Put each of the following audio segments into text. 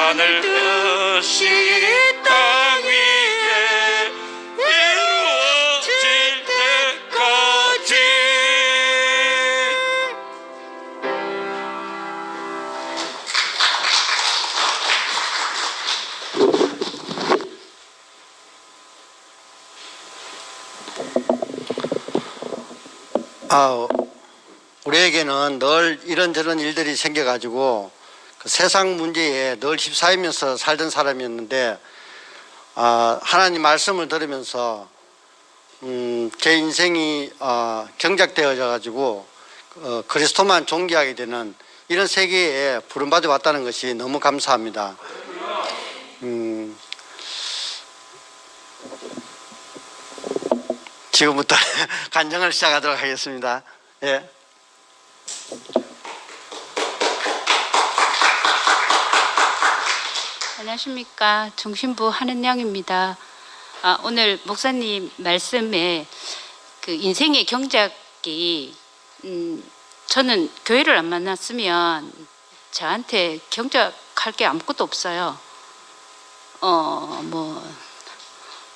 하늘 뜻이 땅 위에 이루어질 때까지. 우리에게는 늘 이런저런 일들이 생겨가지고 그 세상 문제에 늘 휩싸이면서 살던 사람이었는데, 하나님 말씀을 들으면서 제 인생이 경작되어져 가지고 그리스도만 존귀하게 되는 이런 세계에 부름받아 왔다는 것이 너무 감사합니다. 지금부터 간증을 시작하도록 하겠습니다. 예. 안녕하십니까. 중심부 한은영입니다. 오늘 목사님 말씀에 그 인생의 경작이 저는 교회를 안 만났으면 저한테 경작할 게 아무것도 없어요.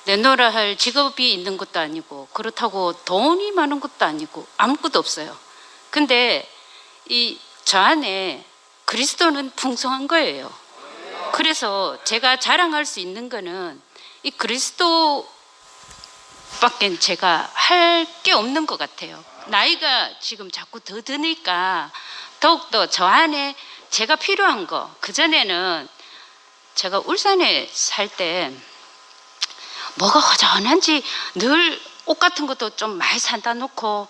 내놓으라 할 직업이 있는 것도 아니고, 그렇다고 돈이 많은 것도 아니고, 아무것도 없어요. 근데 저 안에 그리스도는 풍성한 거예요. 그래서 제가 자랑할 수 있는 거는 이 그리스도밖에 제가 할 게 없는 것 같아요. 나이가 지금 자꾸 더 드니까 더욱더 저 안에 제가 필요한 거, 그전에는 제가 울산에 살 때 뭐가 허전한지 늘 옷 같은 것도 좀 많이 사다 놓고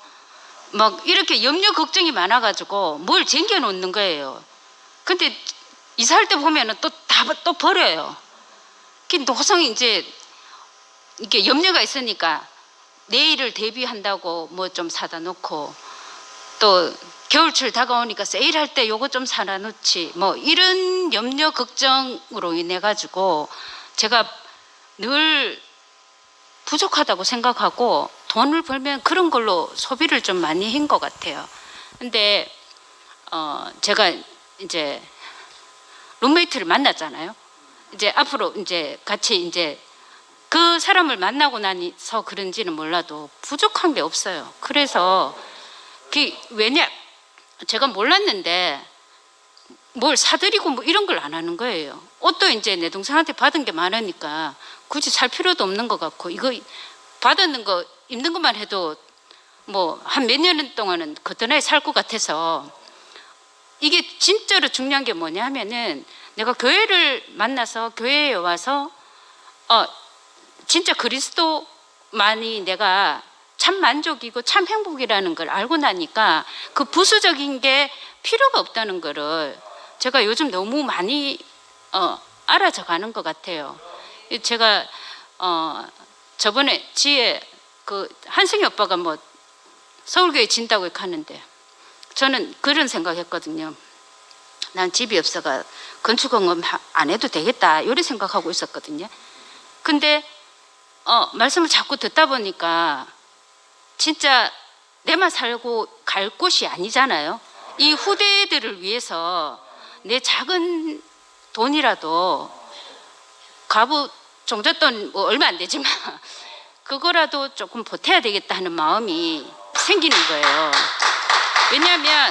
막 이렇게 염려 걱정이 많아가지고 뭘 쟁겨 놓는 거예요. 근데 이사할 때 보면은 또 버려요. 노상 이제 이게 염려가 있으니까 내일을 대비한다고 뭐 좀 사다 놓고, 또 겨울철 다가오니까 세일할 때 요거 좀 사다 놓지, 뭐 이런 염려 걱정으로 인해 가지고 제가 늘 부족하다고 생각하고 돈을 벌면 그런 걸로 소비를 좀 많이 한 것 같아요. 근데 제가 이제 룸메이트를 만났잖아요. 이제 앞으로 이제 같이 이제 그 사람을 만나고 나서 그런지는 몰라도 부족한 게 없어요. 그래서 왜냐, 제가 몰랐는데 뭘 사드리고 뭐 이런 걸 안 하는 거예요. 옷도 이제 내 동생한테 받은 게 많으니까 굳이 살 필요도 없는 것 같고, 이거 받았는 거 입는 것만 해도 뭐 한 몇 년 동안은 거뜬하게 살 것 같아서, 이게 진짜로 중요한 게 뭐냐 하면은 내가 교회를 만나서 교회에 와서 진짜 그리스도만이 내가 참 만족이고 참 행복이라는 걸 알고 나니까 그 부수적인 게 필요가 없다는 거를 제가 요즘 너무 많이 알아져 가는 것 같아요. 제가 저번에 지혜 그 한승희 오빠가 뭐 서울교회 진다고 하는데 저는 그런 생각했거든요. 난 집이 없어가 건축공업 안 해도 되겠다 이런 생각하고 있었거든요. 근데 말씀을 자꾸 듣다 보니까 진짜 내만 살고 갈 곳이 아니잖아요. 이 후대들을 위해서 내 작은 돈이라도, 가부 종잣돈 뭐 얼마 안 되지만 그거라도 조금 보태야 되겠다 하는 마음이 생기는 거예요. 왜냐하면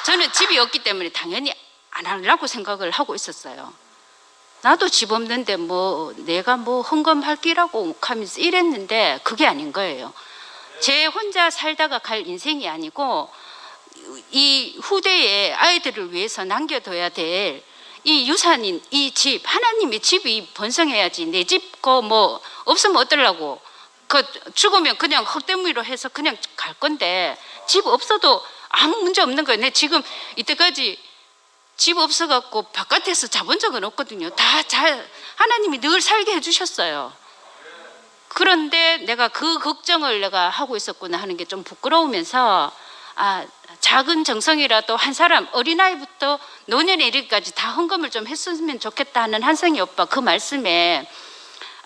저는 집이 없기 때문에 당연히 안 하려고 생각을 하고 있었어요. 나도 집 없는데 뭐 내가 뭐 헌금할 끼라고 하면서 이랬는데 그게 아닌 거예요. 제 혼자 살다가 갈 인생이 아니고 이 후대의 아이들을 위해서 남겨둬야 될 이 유산인 이 집, 하나님의 집이 번성해야지. 내 집 거 뭐 없으면 어쩌려고, 그 죽으면 그냥 흙대무리로 해서 그냥 갈 건데 집 없어도 아무 문제 없는 거예요. 내 지금 이때까지 집 없어갖고 바깥에서 자본 적은 없거든요. 다 하나님이 늘 살게 해주셨어요. 그런데 내가 그 걱정을 내가 하고 있었구나 하는 게 좀 부끄러우면서, 작은 정성이라도 한 사람 어린아이부터 노년에 이르기까지 다 헌금을 좀 했으면 좋겠다 하는 한성희 오빠 그 말씀에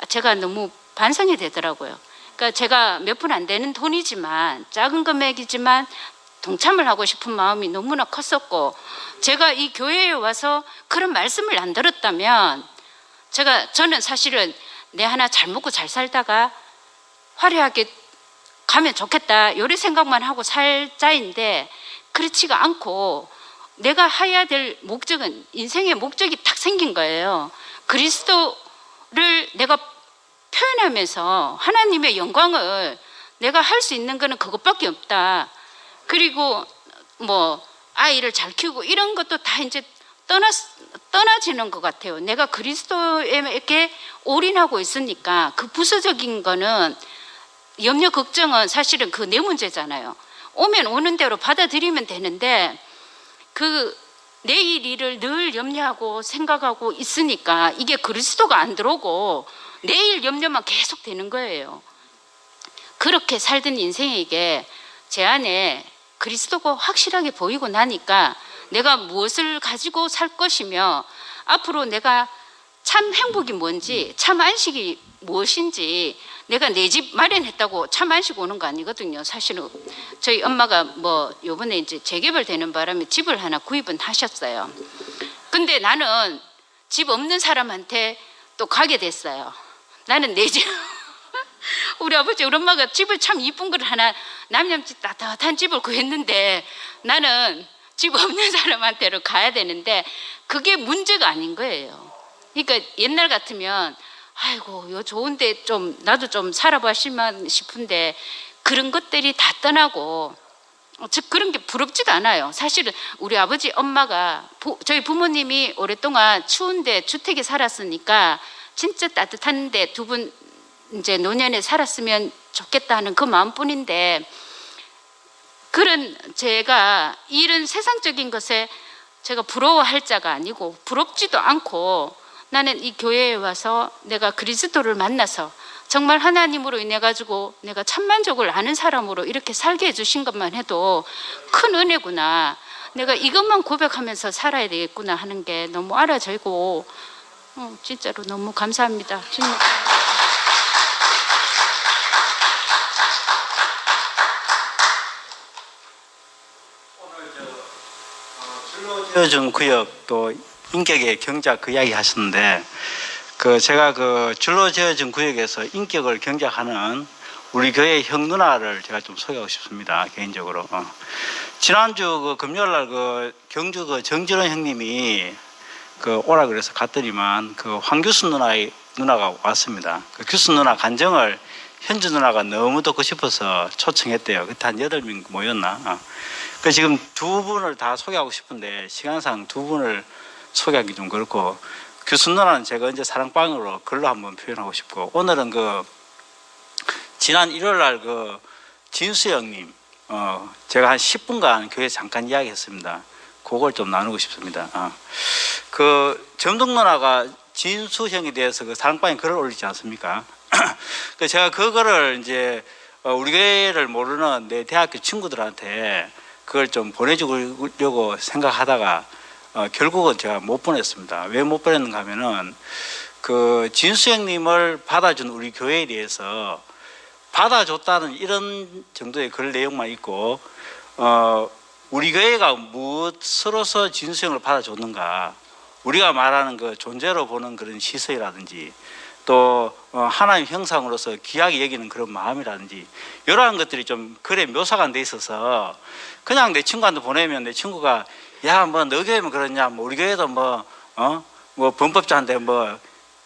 제가 너무 반성이 되더라고요. 그러니까 제가 몇 푼 안 되는 돈이지만, 작은 금액이지만 동참을 하고 싶은 마음이 너무나 컸었고, 제가 이 교회에 와서 그런 말씀을 안 들었다면 저는 사실은 내 하나 잘 먹고 잘 살다가 화려하게 가면 좋겠다 요리 생각만 하고 살 자인데 그렇지가 않고 내가 해야 될 목적은 인생의 목적이 딱 생긴 거예요. 그리스도를 내가 표현하면서 하나님의 영광을 내가 할 수 있는 거는 그것밖에 없다. 그리고 뭐 아이를 잘 키우고 이런 것도 다 이제 떠나지는 것 같아요. 내가 그리스도에게 올인하고 있으니까 그 부수적인 거는 염려 걱정은 사실은 그 내 문제잖아요. 오면 오는 대로 받아들이면 되는데 그 내일 일을 늘 염려하고 생각하고 있으니까 이게 그리스도가 안 들어오고 내일 염려만 계속 되는 거예요. 그렇게 살던 인생에게 제 안에 그리스도가 확실하게 보이고 나니까 내가 무엇을 가지고 살 것이며 앞으로 내가 참 행복이 뭔지 참 안식이 무엇인지 내가 내 집 마련했다고 참 안식 오는 거 아니거든요. 사실은 저희 엄마가 뭐 요번에 이제 재개발되는 바람에 집을 하나 구입은 하셨어요. 근데 나는 집 없는 사람한테 또 가게 됐어요. 나는 내 집 우리 아버지 우리 엄마가 집을 참 이쁜 걸 하나 남양집 따뜻한 집을 구했는데 나는 집 없는 사람한테로 가야 되는데 그게 문제가 아닌 거예요. 그러니까 옛날 같으면 아이고 요 좋은데 좀 나도 좀 살아보시면 싶은데 그런 것들이 다 떠나고 즉 그런 게 부럽지도 않아요. 사실은 우리 아버지 엄마가 저희 부모님이 오랫동안 추운데 주택에 살았으니까 진짜 따뜻한데 두 분 이제 노년에 살았으면 좋겠다 하는 그 마음뿐인데 그런 제가 이런 세상적인 것에 제가 부러워할 자가 아니고 부럽지도 않고 나는 이 교회에 와서 내가 그리스도를 만나서 정말 하나님으로 인해 가지고 내가 천만족을 아는 사람으로 이렇게 살게 해주신 것만 해도 큰 은혜구나. 내가 이것만 고백하면서 살아야 되겠구나 하는 게 너무 알아지고 진짜로 너무 감사합니다. 주님. 줄로지어준 구역 또 인격의 경작 그 이야기 하셨는데 제가 그 줄로지어준 구역에서 인격을 경작하는 우리 교회 형 누나를 제가 좀 소개하고 싶습니다. 개인적으로 지난주 그 금요일 날 경주 정진원 형님이 오라 그래서 갔더니만 황규순 누나가 왔습니다. 규순 누나 간정을 현주 누나가 너무 듣고 싶어서 초청했대요. 그때 한 8명 모였나? 지금 두 분을 다 소개하고 싶은데 시간상 두 분을 소개하기 좀 그렇고 규순 누나는 제가 언제 사랑방으로 글로 한번 표현하고 싶고 오늘은 지난 일요일 날 진수 형님 제가 한 10분간 교회 잠깐 이야기했습니다. 그걸 좀 나누고 싶습니다. 점동 누나가 진수 형에 대해서 사랑방에 글을 올리지 않습니까? 제가 그거를 이제 우리 교회를 모르는 내 대학교 친구들한테 그걸 좀 보내주려고 생각하다가 결국은 제가 못 보냈습니다. 왜 못 보냈는가 하면은 진수 형님을 받아준 우리 교회에 대해서 받아줬다는 이런 정도의 글 내용만 있고 우리 교회가 무엇으로서 진수 형을 받아줬는가 우리가 말하는 존재로 보는 그런 시선이라든지 또 하나님 형상으로서 귀하게 여기는 그런 마음이라든지 이러한 것들이 좀 글에 묘사가 안 돼 있어서 그냥 내 친구한테 보내면 내 친구가 야 뭐 너 교회면 그러냐 뭐 우리 교회도 뭐 범법자한테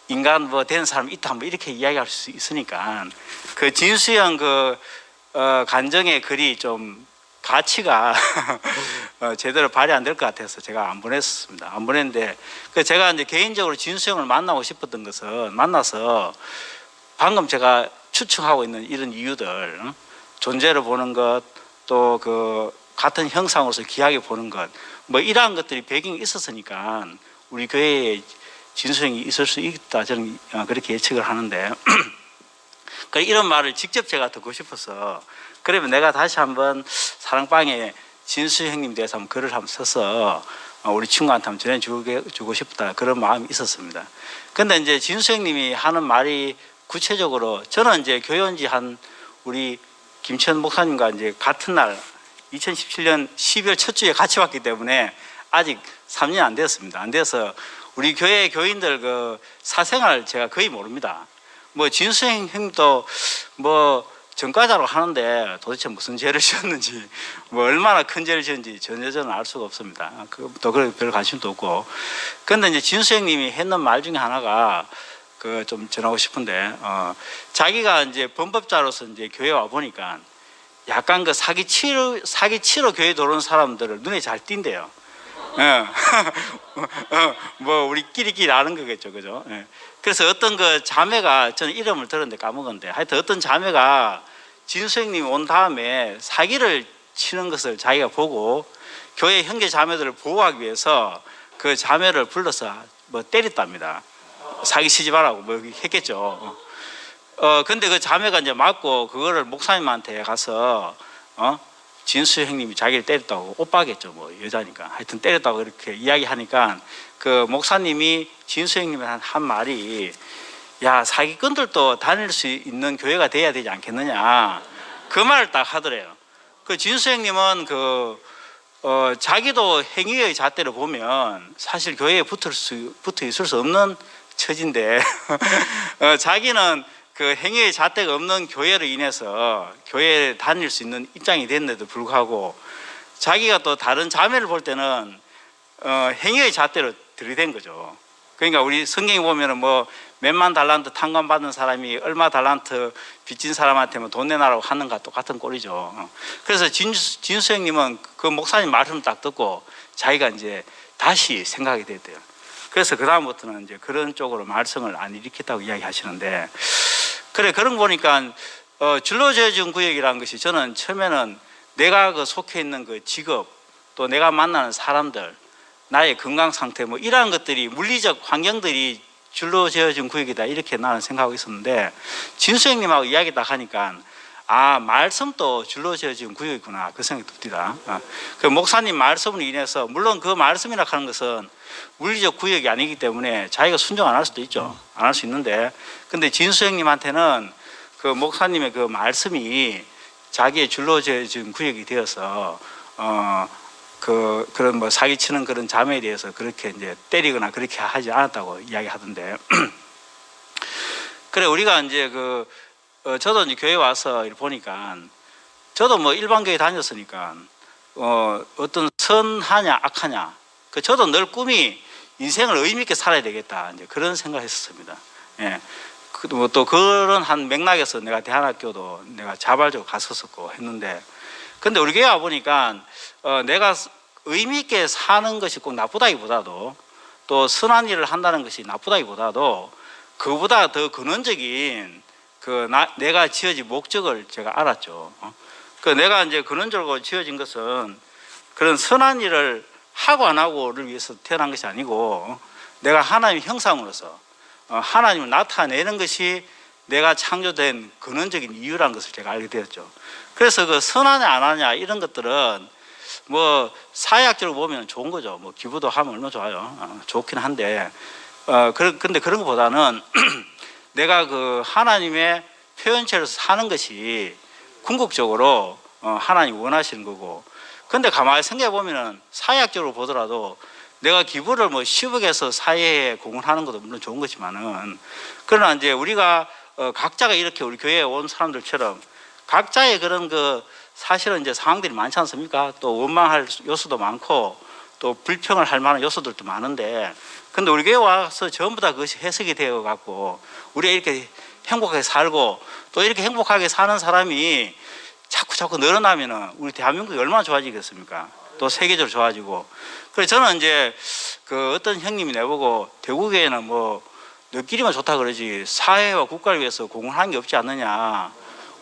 인간 되는 사람 있다 뭐 이렇게 이야기할 수 있으니까 진수 형 간정의 글이 좀 가치가 제대로 발휘 안 될 것 같아서 제가 안 보냈습니다. 안 보냈는데 제가 이제 개인적으로 진수 형을 만나고 싶었던 것은 만나서 방금 제가 추측하고 있는 이런 이유들 존재로 보는 것 또 같은 형상으로서 귀하게 보는 것 이러한 것들이 배경이 있었으니까 우리 교회에 진수 형이 있을 수 있다 저는 그렇게 예측을 하는데 이런 말을 직접 제가 듣고 싶어서 그러면 내가 다시 한번 사랑방에 진수 형님 대해서 한번 글을 한번 써서 우리 친구한테 한번 전해주고 싶다 그런 마음이 있었습니다. 근데 이제 진수 형님이 하는 말이 구체적으로 저는 이제 교회 온 지 우리 김천 목사님과 이제 같은 날 2017년 12월 첫 주에 같이 왔기 때문에 아직 3년 안 되었습니다. 안 돼서 우리 교회 교인들 그 사생활 제가 거의 모릅니다. 뭐 진수행 형님도 뭐 전과자로 하는데 도대체 무슨 죄를 지었는지 뭐 얼마나 큰 죄를 지었는지 전혀 저는 알 수가 없습니다. 또 별 관심도 없고. 그런데 이제 진수행님이 했는 말 중에 하나가 그 좀 전하고 싶은데 자기가 이제 범법자로서 이제 교회 와 보니까 약간 그 사기치러 교회 들어오는 사람들을 눈에 잘 띈대요. 뭐 우리끼리 아는 거겠죠, 그죠? 그래서 어떤 그 자매가 저는 이름을 들었는데 까먹었는데 하여튼 어떤 자매가 진수행님이 온 다음에 사기를 치는 것을 자기가 보고 교회 형제 자매들을 보호하기 위해서 그 자매를 불러서 뭐 때렸답니다. 사기 치지 말라고 뭐 했겠죠. 근데 그 자매가 이제 맞고 그거를 목사님한테 가서 진수 형님이 자기를 때렸다고, 오빠겠죠, 뭐 여자니까 하여튼 때렸다고 이렇게 이야기하니까 그 목사님이 진수 형님한테 한 말이, 야, 사기꾼들도 다닐 수 있는 교회가 돼야 되지 않겠느냐, 그 말을 딱 하더래요. 그 진수 형님은 자기도 행위의 잣대로 보면 사실 교회에 붙어 있을 수 없는 처지인데 자기는 그 행위의 잣대가 없는 교회로 인해서 교회에 다닐 수 있는 입장이 됐는데도 불구하고 자기가 또 다른 자매를 볼 때는 행위의 잣대로 들이댄 거죠. 그러니까 우리 성경에 보면은 뭐 몇만 달란트 탕감 받은 사람이 얼마 달란트 빚진 사람한테 뭐 돈 내놔라고 하는 것과 똑같은 꼴이죠. 그래서 진수 형님은 그 목사님 말씀 딱 듣고 자기가 이제 다시 생각이 됐대요. 그래서 그 다음부터는 이제 그런 쪽으로 말썽을 안 일으켰다고 이야기하시는데, 그래, 그런 거 보니까 진로재정 구역이라는 것이 저는 처음에는 내가 그 속해 있는 그 직업, 또 내가 만나는 사람들, 나의 건강 상태, 뭐 이러한 것들이, 물리적 환경들이 진로재정 구역이다, 이렇게 나는 생각하고 있었는데 진수 형님하고 이야기 딱 하니까 아, 말씀도 진로재정 구역이구나, 그 생각이 듭니다. 그 목사님 말씀으로 인해서, 물론 그 말씀이라 하는 것은 물리적 구역이 아니기 때문에 자기가 순종 안 할 수도 있죠. 안 할 수 있는데, 근데 진수 형님한테는 그 목사님의 그 말씀이 자기의 진로재정 구역이 되어서 그런 뭐 사기치는 그런 자매에 대해서 그렇게 이제 때리거나 그렇게 하지 않았다고 이야기하던데 그래, 우리가 이제 저도 이제 교회 와서 보니까 저도 뭐 일반 교회 다녔으니까 어떤 선하냐 악하냐, 저도 늘 꿈이 인생을 의미 있게 살아야 되겠다, 이제 그런 생각을 했었습니다. 예. 또 그런 한 맥락에서 내가 대안학교도 내가 자발적으로 갔었고 했는데, 근데 우리 교회 와 보니까 내가 의미 있게 사는 것이 꼭 나쁘다기보다도, 또 선한 일을 한다는 것이 나쁘다기보다도 그보다 더 근원적인 내가 지어진 목적을 제가 알았죠. 내가 이제 근원적으로 지어진 것은 그런 선한 일을 하고 안 하고를 위해서 태어난 것이 아니고, 내가 하나님의 형상으로서 하나님을 나타내는 것이 내가 창조된 근원적인 이유라는 것을 제가 알게 되었죠. 그래서 그 선하냐 안 하냐 이런 것들은 뭐 사회학적으로 보면 좋은 거죠. 뭐 기부도 하면 얼마나 좋아요. 좋긴 한데 근데 그런 것보다는 내가 그 하나님의 표현체로서 사는 것이 궁극적으로 하나님이 원하시는 거고, 근데 가만히 생각해 보면은 사회학적으로 보더라도 내가 기부를 뭐 10억에서 사회에 공헌하는 것도 물론 좋은 거지만은, 그러나 이제 우리가 각자가 이렇게 우리 교회에 온 사람들처럼 각자의 그런 사실은 이제 상황들이 많지 않습니까? 또 원망할 요소도 많고 또 불평을 할 만한 요소들도 많은데, 근데 우리 교회 와서 전부 다 그것이 해석이 되어 갖고 우리가 이렇게 행복하게 살고 또 이렇게 행복하게 사는 사람이 자꾸 늘어나면은 우리 대한민국이 얼마나 좋아지겠습니까? 또 세계적으로 좋아지고. 그래서 저는 이제 어떤 형님이 내보고 대구교회는 뭐 너끼리만 좋다 그러지 사회와 국가를 위해서 공헌하는 게 없지 않느냐,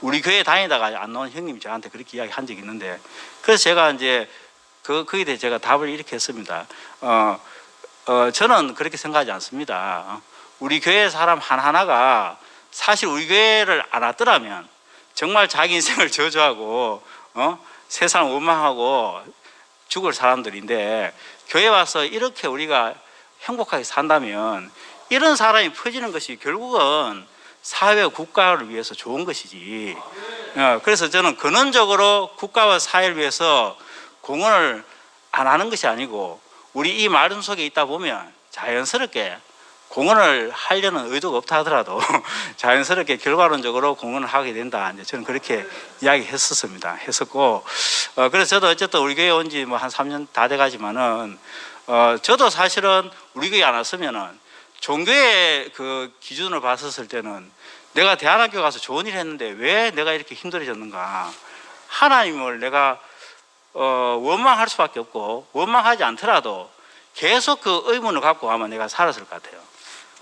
우리 교회 다니다가 안 나온 형님이 저한테 그렇게 이야기한 적이 있는데, 그래서 제가 이제 거기에 대해 제가 답을 이렇게 했습니다. 저는 그렇게 생각하지 않습니다. 우리 교회 사람 하나하나가 사실 우리 교회를 안 왔더라면 정말 자기 인생을 저주하고 세상 원망하고 죽을 사람들인데, 교회 와서 이렇게 우리가 행복하게 산다면 이런 사람이 퍼지는 것이 결국은 사회와 국가를 위해서 좋은 것이지. 그래서 저는 근원적으로 국가와 사회를 위해서 공헌을 안 하는 것이 아니고 우리 이 마름 속에 있다 보면 자연스럽게 공헌을 하려는 의도가 없다 하더라도 자연스럽게 결과론적으로 공헌을 하게 된다. 이제 저는 그렇게 이야기했었습니다. 했었고, 그래서 저도 어쨌든 우리 교회 온 지 뭐 한 3년 다 돼가지만은, 저도 사실은 우리 교회 안 왔으면은 종교의 그 기준을 봤었을 때는 내가 대한학교 가서 좋은 일 했는데 왜 내가 이렇게 힘들어졌는가. 하나님을 내가 원망할 수밖에 없고, 원망하지 않더라도 계속 그 의문을 갖고 아마 내가 살았을 것 같아요.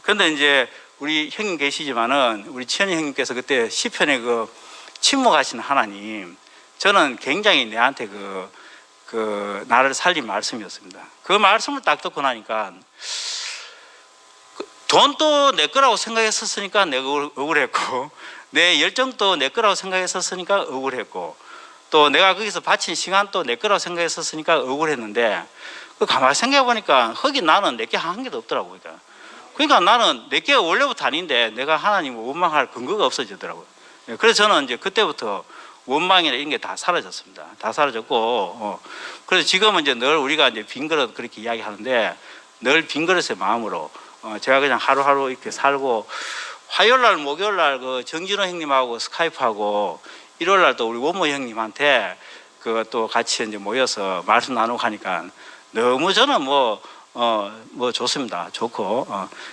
근데 이제 우리 형님 계시지만은 우리 치현이 형님께서 그때 시편에 그 침묵하시는 하나님, 저는 굉장히 내한테 그 나를 살린 말씀이었습니다. 그 말씀을 딱 듣고 나니까 돈도 내 거라고 생각했었으니까 내가 억울했고, 내 열정도 내 거라고 생각했었으니까 억울했고, 또 내가 거기서 바친 시간도 내 거라고 생각했었으니까 억울했는데, 그 가만히 생각해 보니까 거기 나는 내게 한 개도 없더라고요. 그러니까 나는 내게 원래부터 아닌데 내가 하나님을 원망할 근거가 없어지더라고요. 그래서 저는 이제 그때부터 원망이나 이런 게 다 사라졌습니다. 다 사라졌고, 그래서 지금은 이제 늘 우리가 이제 빈 그릇 그렇게 이야기하는데, 늘 빈 그릇의 마음으로 제가 그냥 하루하루 이렇게 살고, 화요일 날, 목요일 날 그 정진호 형님하고 스카이프하고, 일요일 날 또 우리 원모 형님한테 그 또 같이 이제 모여서 말씀 나누고 하니까 너무 저는 뭐 좋습니다. 좋고.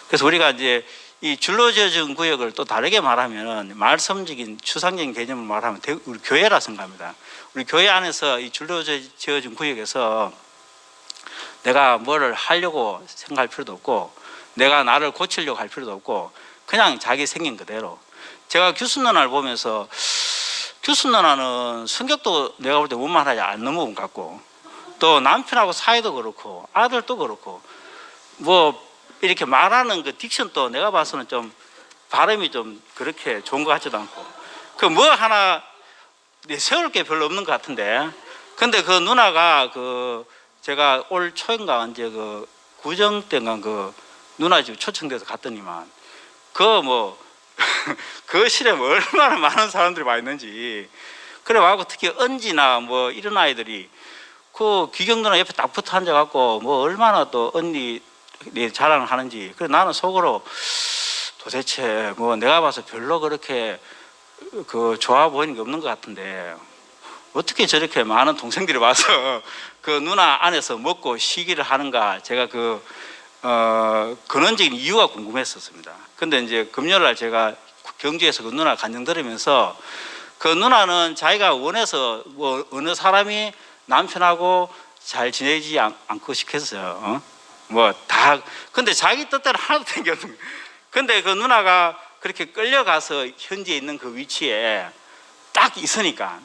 그래서 우리가 이제 이 줄로 지어진 구역을 또 다르게 말하면, 말씀적인 추상적인 개념을 말하면 우리 교회라 생각합니다. 우리 교회 안에서 이 줄로 지어진 구역에서 내가 뭐를 하려고 생각할 필요도 없고, 내가 나를 고치려고 할 필요도 없고, 그냥 자기 생긴 그대로. 제가 규순 누나를 보면서, 규순 누나는 성격도 내가 볼 때 원만하지 않는 부분 같고, 또 남편하고 사이도 그렇고 아들도 그렇고, 뭐 이렇게 말하는 그 딕션도 내가 봐서는 좀 발음이 좀 그렇게 좋은 것 같지도 않고, 그 뭐 하나 세울 게 별로 없는 것 같은데, 근데 그 누나가 그 제가 올 초인가 언제 그 구정 때인가 그 누나 집 초청돼서 갔더니만 그 실에 뭐 얼마나 많은 사람들이 와 있는지. 그래 와고 특히 언지나 뭐 이런 아이들이 그 귀경 누나 옆에 딱 붙어 앉아갖고 뭐 얼마나 또 언니 자랑을 하는지. 그래 나는 속으로 도대체 뭐 내가 봐서 별로 그렇게 그 좋아 보이는 게 없는 것 같은데, 어떻게 저렇게 많은 동생들이 와서 그 누나 안에서 먹고 쉬기를 하는가. 제가 근원적인 이유가 궁금했었습니다. 근데 이제 금요일 날 제가 경주에서 그 누나 간증 들으면서, 그 누나는 자기가 원해서 뭐 어느 사람이 남편하고 잘 지내지 않고 싶겠어요. 근데 자기 뜻대로 하나도 된 게 없는 거예요. 근데 그 누나가 그렇게 끌려가서 현재 있는 그 위치에 딱 있으니까,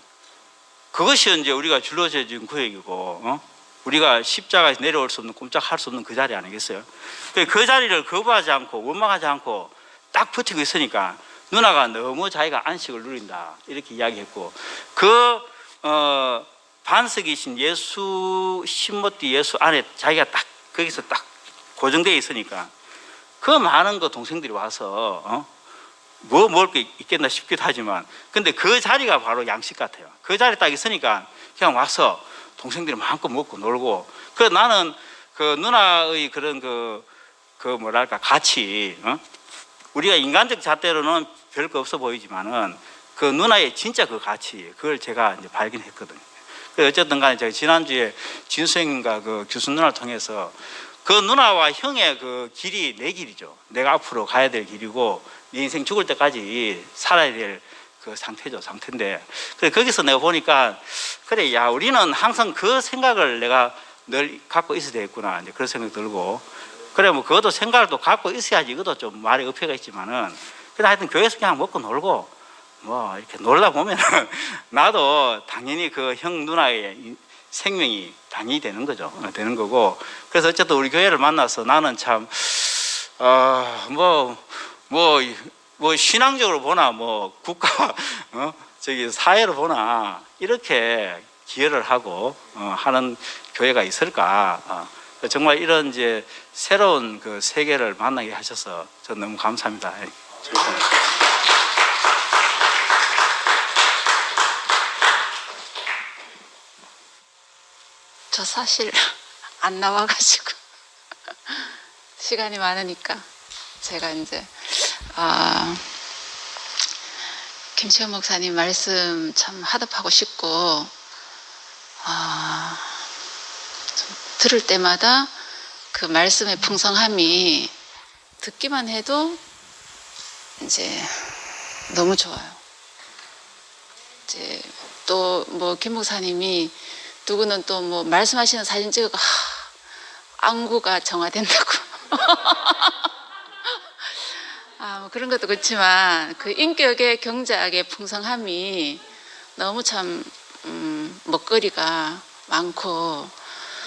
그것이 이제 우리가 줄로 지어진 구역이고, 우리가 십자가에서 내려올 수 없는, 꼼짝할 수 없는 그 자리 아니겠어요? 그 자리를 거부하지 않고 원망하지 않고 딱 버티고 있으니까 누나가 너무 자기가 안식을 누린다 이렇게 이야기했고, 반석이신 예수 신모띠 예수 안에 자기가 딱 거기서 딱 고정되어 있으니까, 그 많은 그 동생들이 와서 뭐 먹을 게 있겠나 싶기도 하지만, 근데 그 자리가 바로 양식 같아요. 그 자리에 딱 있으니까 그냥 와서 동생들이 마음껏 먹고 놀고. 그래서 나는 그 누나의 그런 그 뭐랄까 가치, 우리가 인간적 잣대로는 별거 없어 보이지만은 그 누나의 진짜 그 가치, 그걸 제가 이제 발견했거든요. 그래서 어쨌든 간에 제가 지난주에 진수 형님과 그 규순 누나를 통해서 그 누나와 형의 그 길이 내 길이죠. 내가 앞으로 가야 될 길이고, 내 인생 죽을 때까지 살아야 될 그 상태인데, 그래 거기서 내가 보니까, 그래 야 우리는 항상 그 생각을 내가 늘 갖고 있어야 되겠구나, 이제 그런 생각이 들고, 그래 뭐 그것도 생각을 또 갖고 있어야지. 이것도 좀 말에 어폐가 있지만은, 그래 하여튼 교회에서 그냥 먹고 놀고 뭐 이렇게 놀다 보면은 나도 당연히 그 형 누나의 생명이 당연히 되는 거죠. 되는 거고. 그래서 어쨌든 우리 교회를 만나서 나는 참 뭐 신앙적으로 보나 뭐 국가 사회로 보나 이렇게 기여를 하고 하는 교회가 있을까. 정말 이런 이제 새로운 그 세계를 만나게 하셔서 저 너무 감사합니다. 저 사실 안 나와가지고 시간이 많으니까 제가 이제 김치현 목사님 말씀 참 하답하고 싶고 좀 들을 때마다 그 말씀의 풍성함이 듣기만 해도 이제 너무 좋아요. 이제 또 뭐 김 목사님이 누구는 또 뭐 말씀하시는 사진 찍어가 안구가 정화된다고 뭐 그런 것도 그렇지만 그 인격의 경작의 풍성함이 너무 참 먹거리가 많고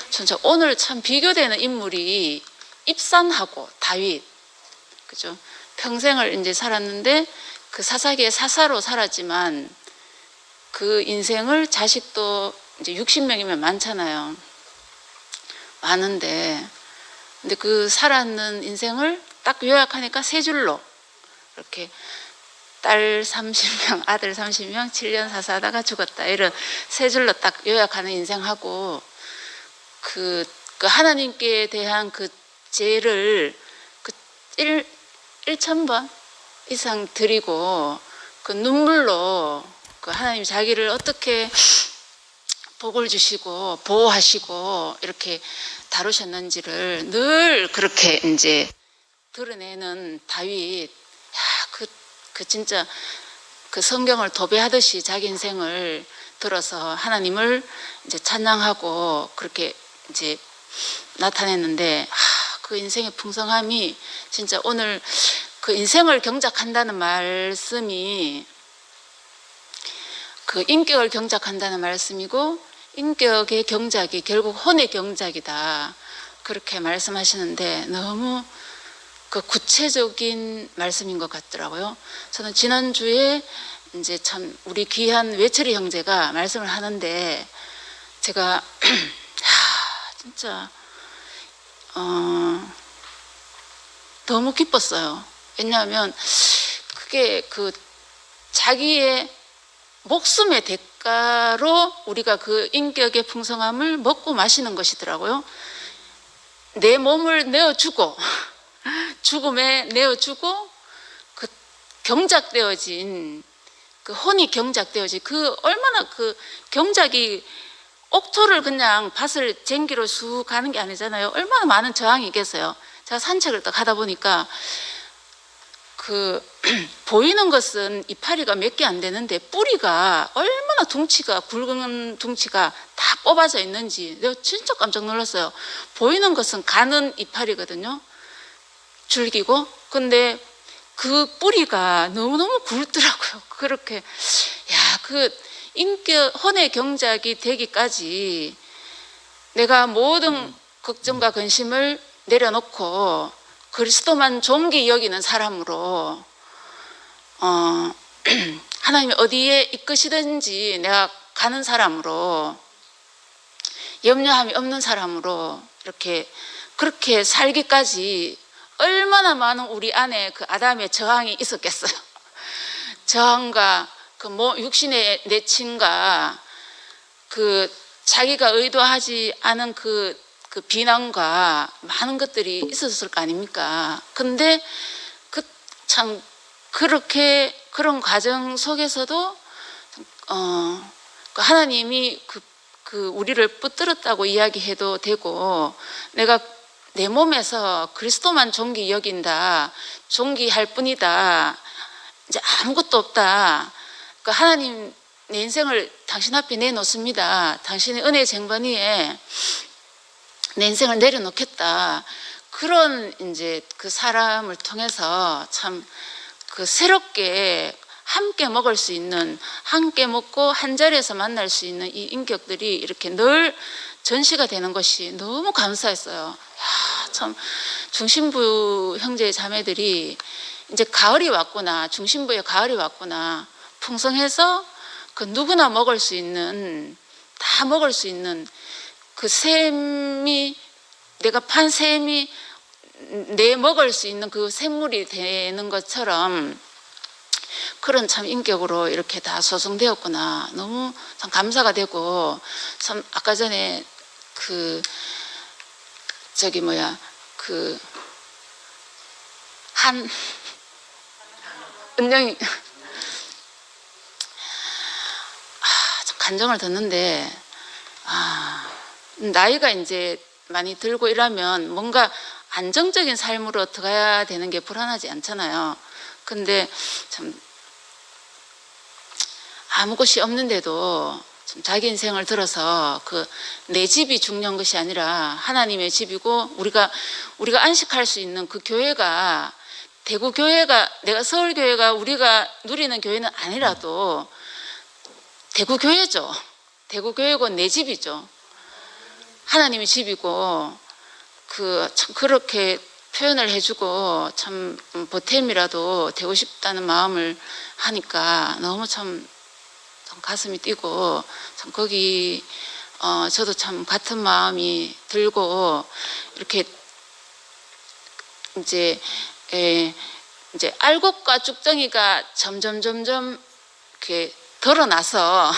진짜 오늘 참 비교되는 인물이 입산하고 다윗, 그죠? 평생을 이제 살았는데 그 사사기의 사사로 살았지만 그 인생을 자식도 이제 60명이면 많잖아요. 많은데 근데 그 살았는 인생을 딱 요약하니까 세 줄로 이렇게 딸 30명, 아들 30명, 7년 사사하다가 죽었다. 이런 세 줄로 딱 요약하는 인생하고 그 하나님께 대한 그 죄를 그 1,000번 이상 드리고 그 눈물로 그 하나님 자기를 어떻게 복을 주시고 보호하시고 이렇게 다루셨는지를 늘 그렇게 이제 드러내는 다윗, 그 진짜 그 성경을 도배하듯이 자기 인생을 들어서 하나님을 이제 찬양하고 그렇게 이제 나타냈는데 그 인생의 풍성함이 진짜 오늘 그 인생을 경작한다는 말씀이 그 인격을 경작한다는 말씀이고 인격의 경작이 결국 혼의 경작이다. 그렇게 말씀하시는데 너무 그 구체적인 말씀인 것 같더라고요. 저는 지난주에 이제 참 우리 귀한 외철이 형제가 말씀을 하는데 제가 진짜 너무 기뻤어요. 왜냐하면 그게 그 자기의 목숨의 대가로 우리가 그 인격의 풍성함을 먹고 마시는 것이더라고요. 내 몸을 내어주고 죽음에 내어주고 그 경작되어진 그 혼이 경작되어진 그 얼마나 그 경작이 옥토를 그냥 밭을 쟁기로 쑥 가는 게 아니잖아요. 얼마나 많은 저항이 있겠어요. 제가 산책을 딱 하다 보니까 그 보이는 것은 이파리가 몇 개 안 되는데 뿌리가 얼마나 둥치가 굵은 둥치가 다 뽑아져 있는지 내가 진짜 깜짝 놀랐어요. 보이는 것은 가는 이파리거든요. 줄기고 근데 그 뿌리가 너무너무 굵더라고요. 그렇게 그 인격 혼의 경작이 되기까지 내가 모든 걱정과 근심을 내려놓고 그리스도만 존귀 여기는 사람으로 하나님이 어디에 이끄시든지 내가 가는 사람으로 염려함이 없는 사람으로 이렇게 그렇게 살기까지 얼마나 많은 우리 안에 그 아담의 저항이 있었겠어요. 저항과 그 육신의 내침과 그 자기가 의도하지 않은 그 비난과 많은 것들이 있었을 거 아닙니까? 근데 그 참 그렇게 그런 과정 속에서도 그 하나님이 그 우리를 붙들었다고 이야기해도 되고 내가 내 몸에서 그리스도만 존귀 여긴다, 존귀할 뿐이다, 이제 아무것도 없다. 그 하나님 내 인생을 당신 앞에 내놓습니다. 당신의 은혜 쟁반 위에 내 인생을 내려놓겠다. 그런 이제 그 사람을 통해서 참 그 새롭게 함께 먹을 수 있는, 함께 먹고 한 자리에서 만날 수 있는 이 인격들이 이렇게 늘 전시가 되는 것이 너무 감사했어요. 참 중심부 형제 자매들이 이제 가을이 왔구나, 중심부에 가을이 왔구나, 풍성해서 그 누구나 먹을 수 있는, 다 먹을 수 있는 그 샘이, 내가 판 샘이 내 먹을 수 있는 그 샘물이 되는 것처럼 그런 참 인격으로 이렇게 다 소성되었구나. 너무 참 감사가 되고, 참 아까 전에 그 저기 뭐야 그 한 은영이 참 간정을 듣는데 나이가 이제 많이 들고 이러면 뭔가 안정적인 삶으로 들어가야 되는 게 불안하지 않잖아요. 근데 참 아무 곳이 없는데도 참 자기 인생을 들어서 그 내 집이 중요한 것이 아니라 하나님의 집이고 우리가 안식할 수 있는 그 교회가 대구 교회가 내가 서울 교회가 우리가 누리는 교회는 아니라도 대구 교회죠. 대구 교회고 내 집이죠. 하나님의 집이고 참 그렇게 표현을 해주고 참 보탬이라도 되고 싶다는 마음을 하니까 너무 참 가슴이 뛰고 참 거기 저도 참 같은 마음이 들고 이렇게 이제 알곡과 쭉정이가 점점 이렇게 드러나서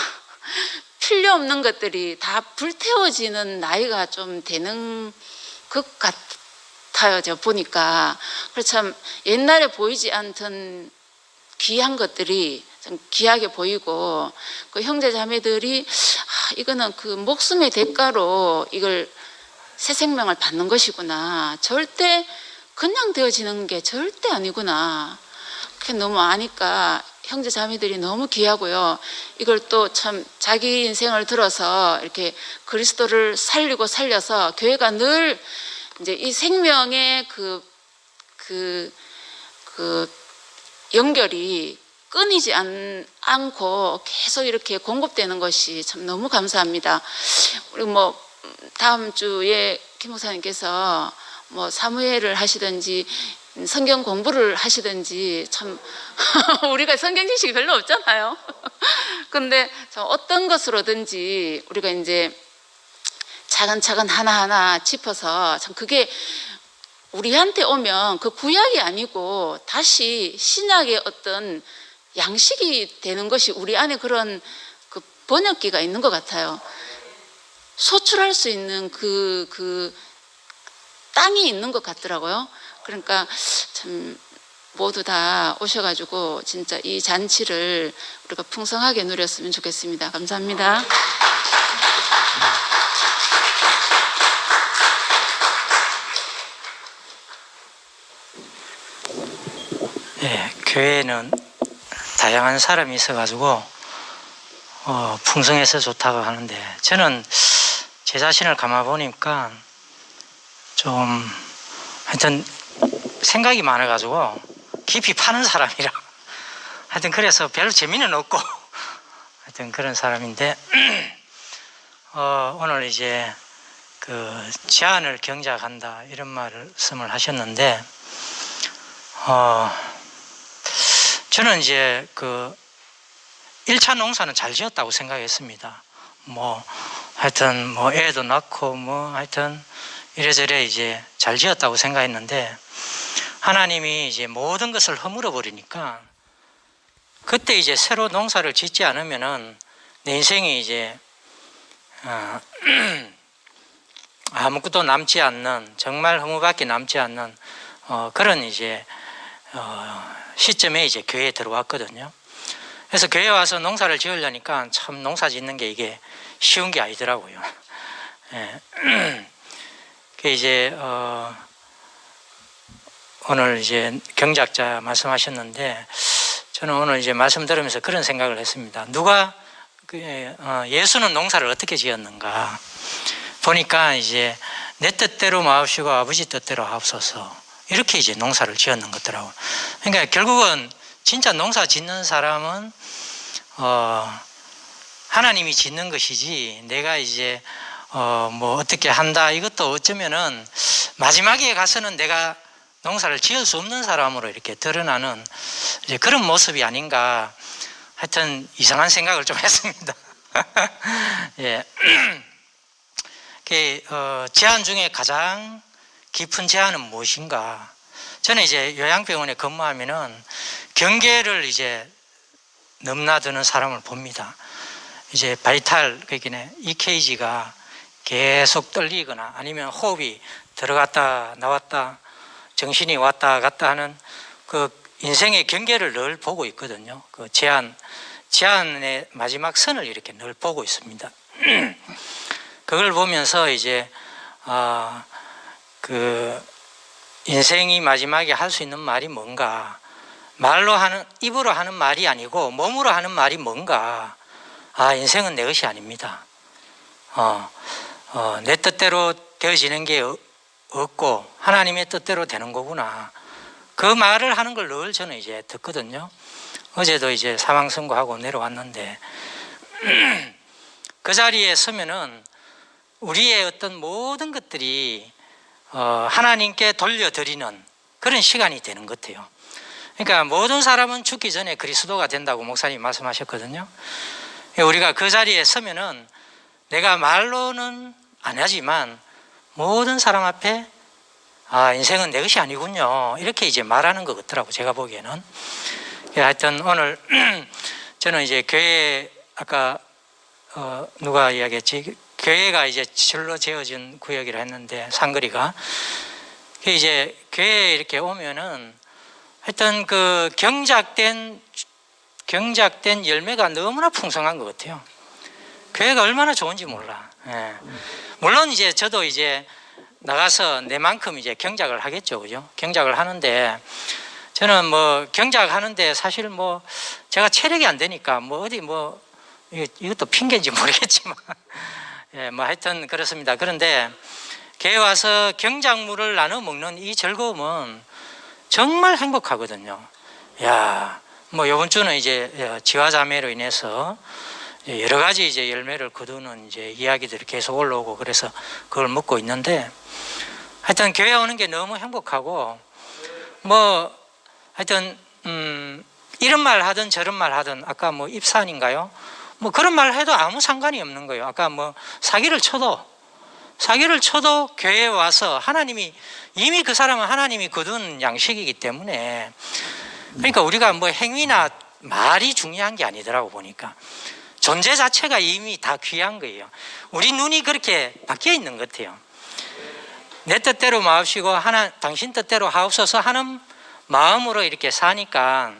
필요 없는 것들이 다 불태워지는 나이가 좀 되는 것 같아요. 제가 보니까. 그래서 참 옛날에 보이지 않던 귀한 것들이 좀 귀하게 보이고 그 형제 자매들이 이거는 그 목숨의 대가로 이걸 새 생명을 받는 것이구나. 절대 그냥 되어지는 게 절대 아니구나. 그게 너무 아니까 형제 자매들이 너무 귀하고요. 이걸 또 참 자기 인생을 들어서 이렇게 그리스도를 살리고 살려서 교회가 늘 이제 이 생명의 그 연결이 끊이지 않고 계속 이렇게 공급되는 것이 참 너무 감사합니다. 그리고 뭐 다음 주에 김 목사님께서 뭐 사무엘을 하시든지 성경 공부를 하시든지 참 우리가 성경 지식이 별로 없잖아요. 근데 참 어떤 것으로든지 우리가 이제 차근차근 하나하나 짚어서 참 그게 우리한테 오면 그 구약이 아니고 다시 신약의 어떤 양식이 되는 것이 우리 안에 그런 그 번역기가 있는 것 같아요. 소출할 수 있는 그 땅이 있는 것 같더라고요. 그러니까 참 모두 다 오셔가지고 진짜 이 잔치를 우리가 풍성하게 누렸으면 좋겠습니다. 감사합니다. 예, 교회에는 다양한 사람이 있어가지고 풍성해서 좋다고 하는데 저는 제 자신을 감아 보니까 좀 하여튼 생각이 많아가지고 깊이 파는 사람이라 하여튼 그래서 별로 재미는 없고 하여튼 그런 사람인데 오늘 이제 그 제안을 경작한다 이런 말씀을 하셨는데 저는 이제 그 1차 농사는 잘 지었다고 생각했습니다. 뭐 하여튼 뭐 애도 낳고 뭐 하여튼 이래저래 이제 잘 지었다고 생각했는데 하나님이 이제 모든 것을 허물어 버리니까 그때 이제 새로 농사를 짓지 않으면은 내 인생이 이제 아무것도 남지 않는 정말 허무밖에 남지 않는 그런 이제 시점에 이제 교회에 들어왔거든요. 그래서 교회에 와서 농사를 지으려니까 참 농사 짓는 게 이게 쉬운 게 아니더라고요. 예. 그 이제 오늘 이제 경작자 말씀하셨는데 저는 오늘 이제 말씀 들으면서 그런 생각을 했습니다. 누가 예수는 농사를 어떻게 지었는가 보니까 이제 내 뜻대로 마옵시고 아버지 뜻대로 하옵소서 이렇게 이제 농사를 지었는 것더라고요. 그러니까 결국은 진짜 농사 짓는 사람은 하나님이 짓는 것이지 내가 이제 뭐 어떻게 한다 이것도 어쩌면은 마지막에 가서는 내가 농사를 지을 수 없는 사람으로 이렇게 드러나는 이제 그런 모습이 아닌가 하여튼 이상한 생각을 좀 했습니다. 예. 제안 중에 가장 깊은 제안은 무엇인가? 저는 이제 요양병원에 근무하면은 경계를 이제 넘나드는 사람을 봅니다. 이제 바이탈 EKG가 계속 떨리거나 아니면 호흡이 들어갔다 나왔다 정신이 왔다 갔다 하는 그 인생의 경계를 늘 보고 있거든요. 그 제한의 마지막 선을 이렇게 늘 보고 있습니다. 그걸 보면서 이제 그 인생이 마지막에 할 수 있는 말이 뭔가, 말로 하는, 입으로 하는 말이 아니고 몸으로 하는 말이 뭔가. 인생은 내 것이 아닙니다. 내 뜻대로 되어지는 게 없고 하나님의 뜻대로 되는 거구나. 그 말을 하는 걸 늘 저는 이제 듣거든요. 어제도 이제 사망 선고하고 내려왔는데 그 자리에 서면은 우리의 어떤 모든 것들이 하나님께 돌려드리는 그런 시간이 되는 것 같아요. 그러니까 모든 사람은 죽기 전에 그리스도가 된다고 목사님이 말씀하셨거든요. 우리가 그 자리에 서면은 내가 말로는 안 하지만 모든 사람 앞에 인생은 내 것이 아니군요, 이렇게 이제 말하는 것 같더라고, 제가 보기에는. 하여튼 오늘 저는 이제 교회, 아까 누가 이야기했지, 교회가 이제 절로 지어진 구역이라 했는데 상거리가, 이제 교회에 이렇게 오면은 하여튼 그 경작된 열매가 너무나 풍성한 것 같아요. 교회가 얼마나 좋은지 몰라. 예. 물론 이제 저도 이제 나가서 내만큼 이제 경작을 하겠죠, 그죠? 경작을 하는데 저는 뭐 경작하는데 사실 뭐 제가 체력이 안 되니까 뭐 어디 뭐 이것도 핑계인지 모르겠지만 예, 뭐 하여튼 그렇습니다. 그런데 교회 와서 경작물을 나눠 먹는 이 즐거움은 정말 행복하거든요. 야, 뭐 이번 주는 이제 지화자매로 인해서 여러 가지 이제 열매를 거두는 이제 이야기들이 계속 올라오고 그래서 그걸 먹고 있는데, 하여튼 교회 오는 게 너무 행복하고, 뭐 하여튼 이런 말 하든 저런 말 하든, 아까 뭐 입산인가요? 뭐 그런 말 해도 아무 상관이 없는 거예요. 아까 뭐 사기를 쳐도 교회에 와서 하나님이, 이미 그 사람은 하나님이 거둔 양식이기 때문에, 그러니까 우리가 뭐 행위나 말이 중요한 게 아니더라고 보니까. 존재 자체가 이미 다 귀한 거예요. 우리 눈이 그렇게 바뀌어 있는 것 같아요. 내 뜻대로 마옵시고 당신 뜻대로 하옵소서 하는 마음으로 이렇게 사니까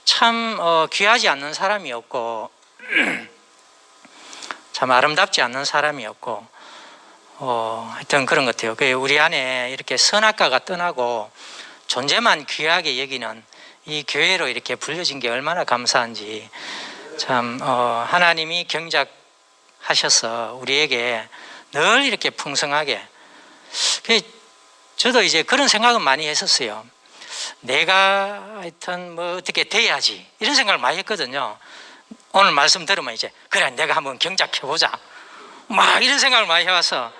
참 귀하지 않는 사람이 없고 참 아름답지 않는 사람이 없고 하여튼 그런 것 같아요. 우리 안에 이렇게 선악과가 떠나고 존재만 귀하게 여기는 이 교회로 이렇게 불려진 게 얼마나 감사한지, 참 하나님이 경작하셔서 우리에게 늘 이렇게 풍성하게. 저도 이제 그런 생각은 많이 했었어요. 내가 하여튼 뭐 어떻게 돼야지, 이런 생각을 많이 했거든요. 오늘 말씀 들으면 이제 그래 내가 한번 경작해보자 막 이런 생각을 많이 해와서,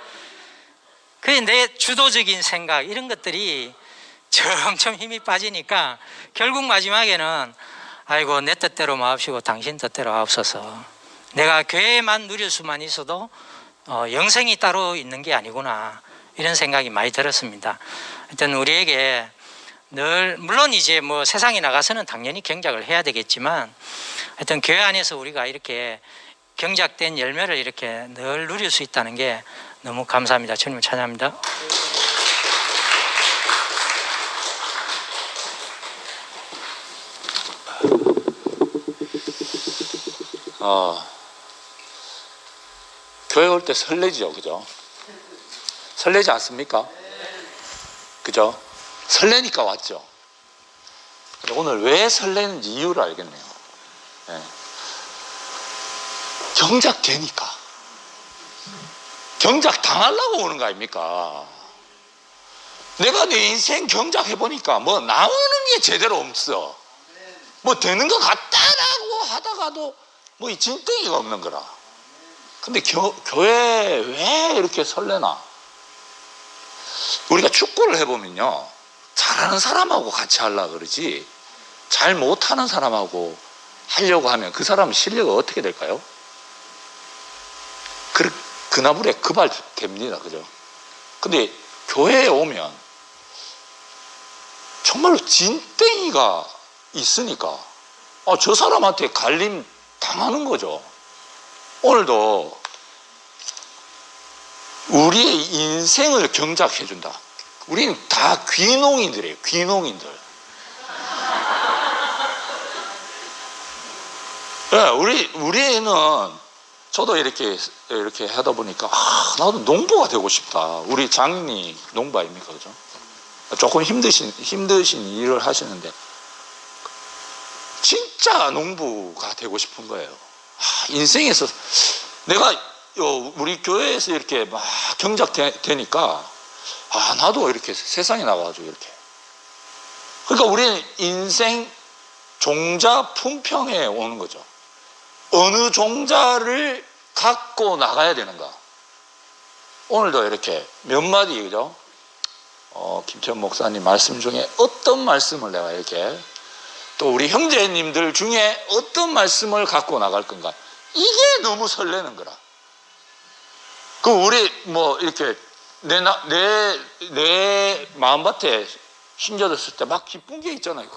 그게 내 주도적인 생각 이런 것들이 점점 힘이 빠지니까 결국 마지막에는 아이고 내 뜻대로 마옵시고 당신 뜻대로 하옵소서. 내가 교회만 누릴 수만 있어도 영생이 따로 있는 게 아니구나, 이런 생각이 많이 들었습니다. 하여튼 우리에게 늘, 물론 이제 뭐 세상에 나가서는 당연히 경작을 해야 되겠지만, 하여튼 교회 안에서 우리가 이렇게 경작된 열매를 이렇게 늘 누릴 수 있다는 게 너무 감사합니다. 주님을 찬양합니다. 교회 올 때 설레죠, 그죠? 설레지 않습니까? 그죠? 설레니까 왔죠. 오늘 왜 설레는지 이유를 알겠네요. 네. 경작되니까. 경작 당하려고 오는 거 아닙니까? 내가 내 인생 경작해보니까 뭐 나오는 게 제대로 없어. 뭐 되는 것 같다라고 하다가도 뭐 이 진덩이가 없는 거라. 근데 교회 왜 이렇게 설레나? 우리가 축구를 해보면요, 잘하는 사람하고 같이 하려고 그러지 잘 못하는 사람하고 하려고 하면 그 사람은 실력이 어떻게 될까요? 그나물에 급발됩니다. 그죠? 근데 교회에 오면 정말로 진땡이가 있으니까 저 사람한테 갈림 당하는 거죠. 오늘도 우리의 인생을 경작해 준다. 우리는 다 귀농인들이에요. 귀농인들. 네, 우리는 저도 이렇게 하다 보니까 나도 농부가 되고 싶다. 우리 장인이 농부 아닙니까, 그죠? 조금 힘드신 일을 하시는데 진짜 농부가 되고 싶은 거예요. 인생에서 내가 우리 교회에서 이렇게 막 경작되니까 나도 이렇게 세상에 나와가지고 이렇게. 그러니까 우리는 인생 종자 품평에 오는 거죠. 어느 종자를 갖고 나가야 되는가. 오늘도 이렇게 몇 마디, 그죠? 김태현 목사님 말씀 중에 어떤 말씀을 내가 이렇게, 또 우리 형제님들 중에 어떤 말씀을 갖고 나갈 건가. 이게 너무 설레는 거라. 우리 이렇게 내 마음밭에 심겨졌을 때 막 기쁜 게 있잖아요.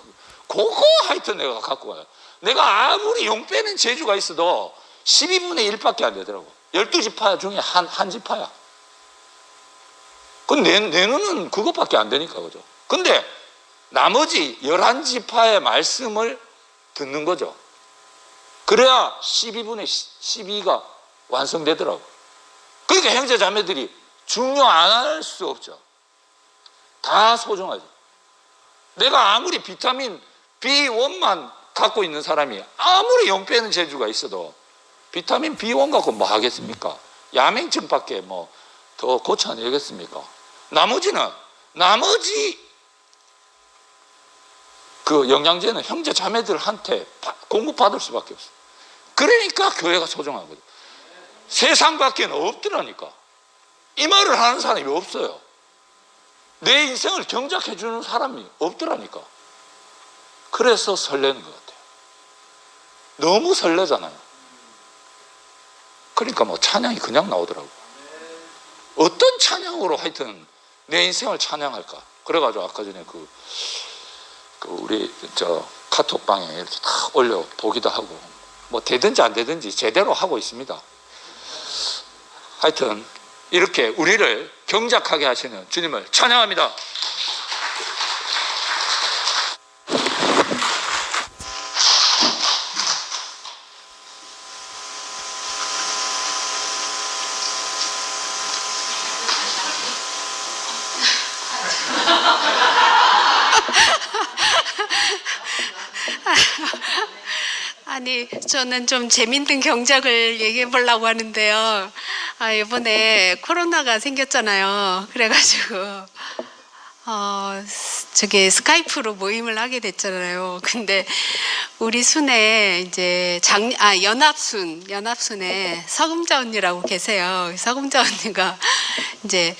그거 하여튼 내가 갖고 가요. 내가 아무리 용 빼는 재주가 있어도 12분의 1밖에 안 되더라고. 12지파 중에 한 지파야. 내 눈은 그것밖에 안 되니까, 그죠? 근데 나머지 11지파의 말씀을 듣는 거죠. 그래야 12분의 12가 완성되더라고. 그러니까 형제 자매들이 중요 안 할 수 없죠. 다 소중하죠. 내가 아무리 비타민 B1만 갖고 있는 사람이 아무리 용 빼는 재주가 있어도 비타민 B1 갖고 뭐 하겠습니까? 야맹증밖에 더 고쳐내겠습니까? 나머지 그 영양제는 형제 자매들한테 공급받을 수밖에 없어. 그러니까 교회가 소중한 거죠. 세상 밖에는 없더라니까. 이 말을 하는 사람이 없어요. 내 인생을 경작해 주는 사람이 없더라니까. 그래서 설레는 것 같아요. 너무 설레잖아요. 그러니까 찬양이 그냥 나오더라고요. 어떤 찬양으로 하여튼 내 인생을 찬양할까. 그래가지고 아까 전에 우리 카톡방에 이렇게 딱 올려 보기도 하고, 되든지 안 되든지 제대로 하고 있습니다. 하여튼 이렇게 우리를 경작하게 하시는 주님을 찬양합니다. 아니, 저는 좀 재밌는 경작을 얘기해 보려고 하는데요. 이번에 코로나가 생겼잖아요. 그래가지고, 스카이프로 모임을 하게 됐잖아요. 근데 우리 순에 이제 연합순에 서금자 언니라고 계세요. 서금자 언니가 이제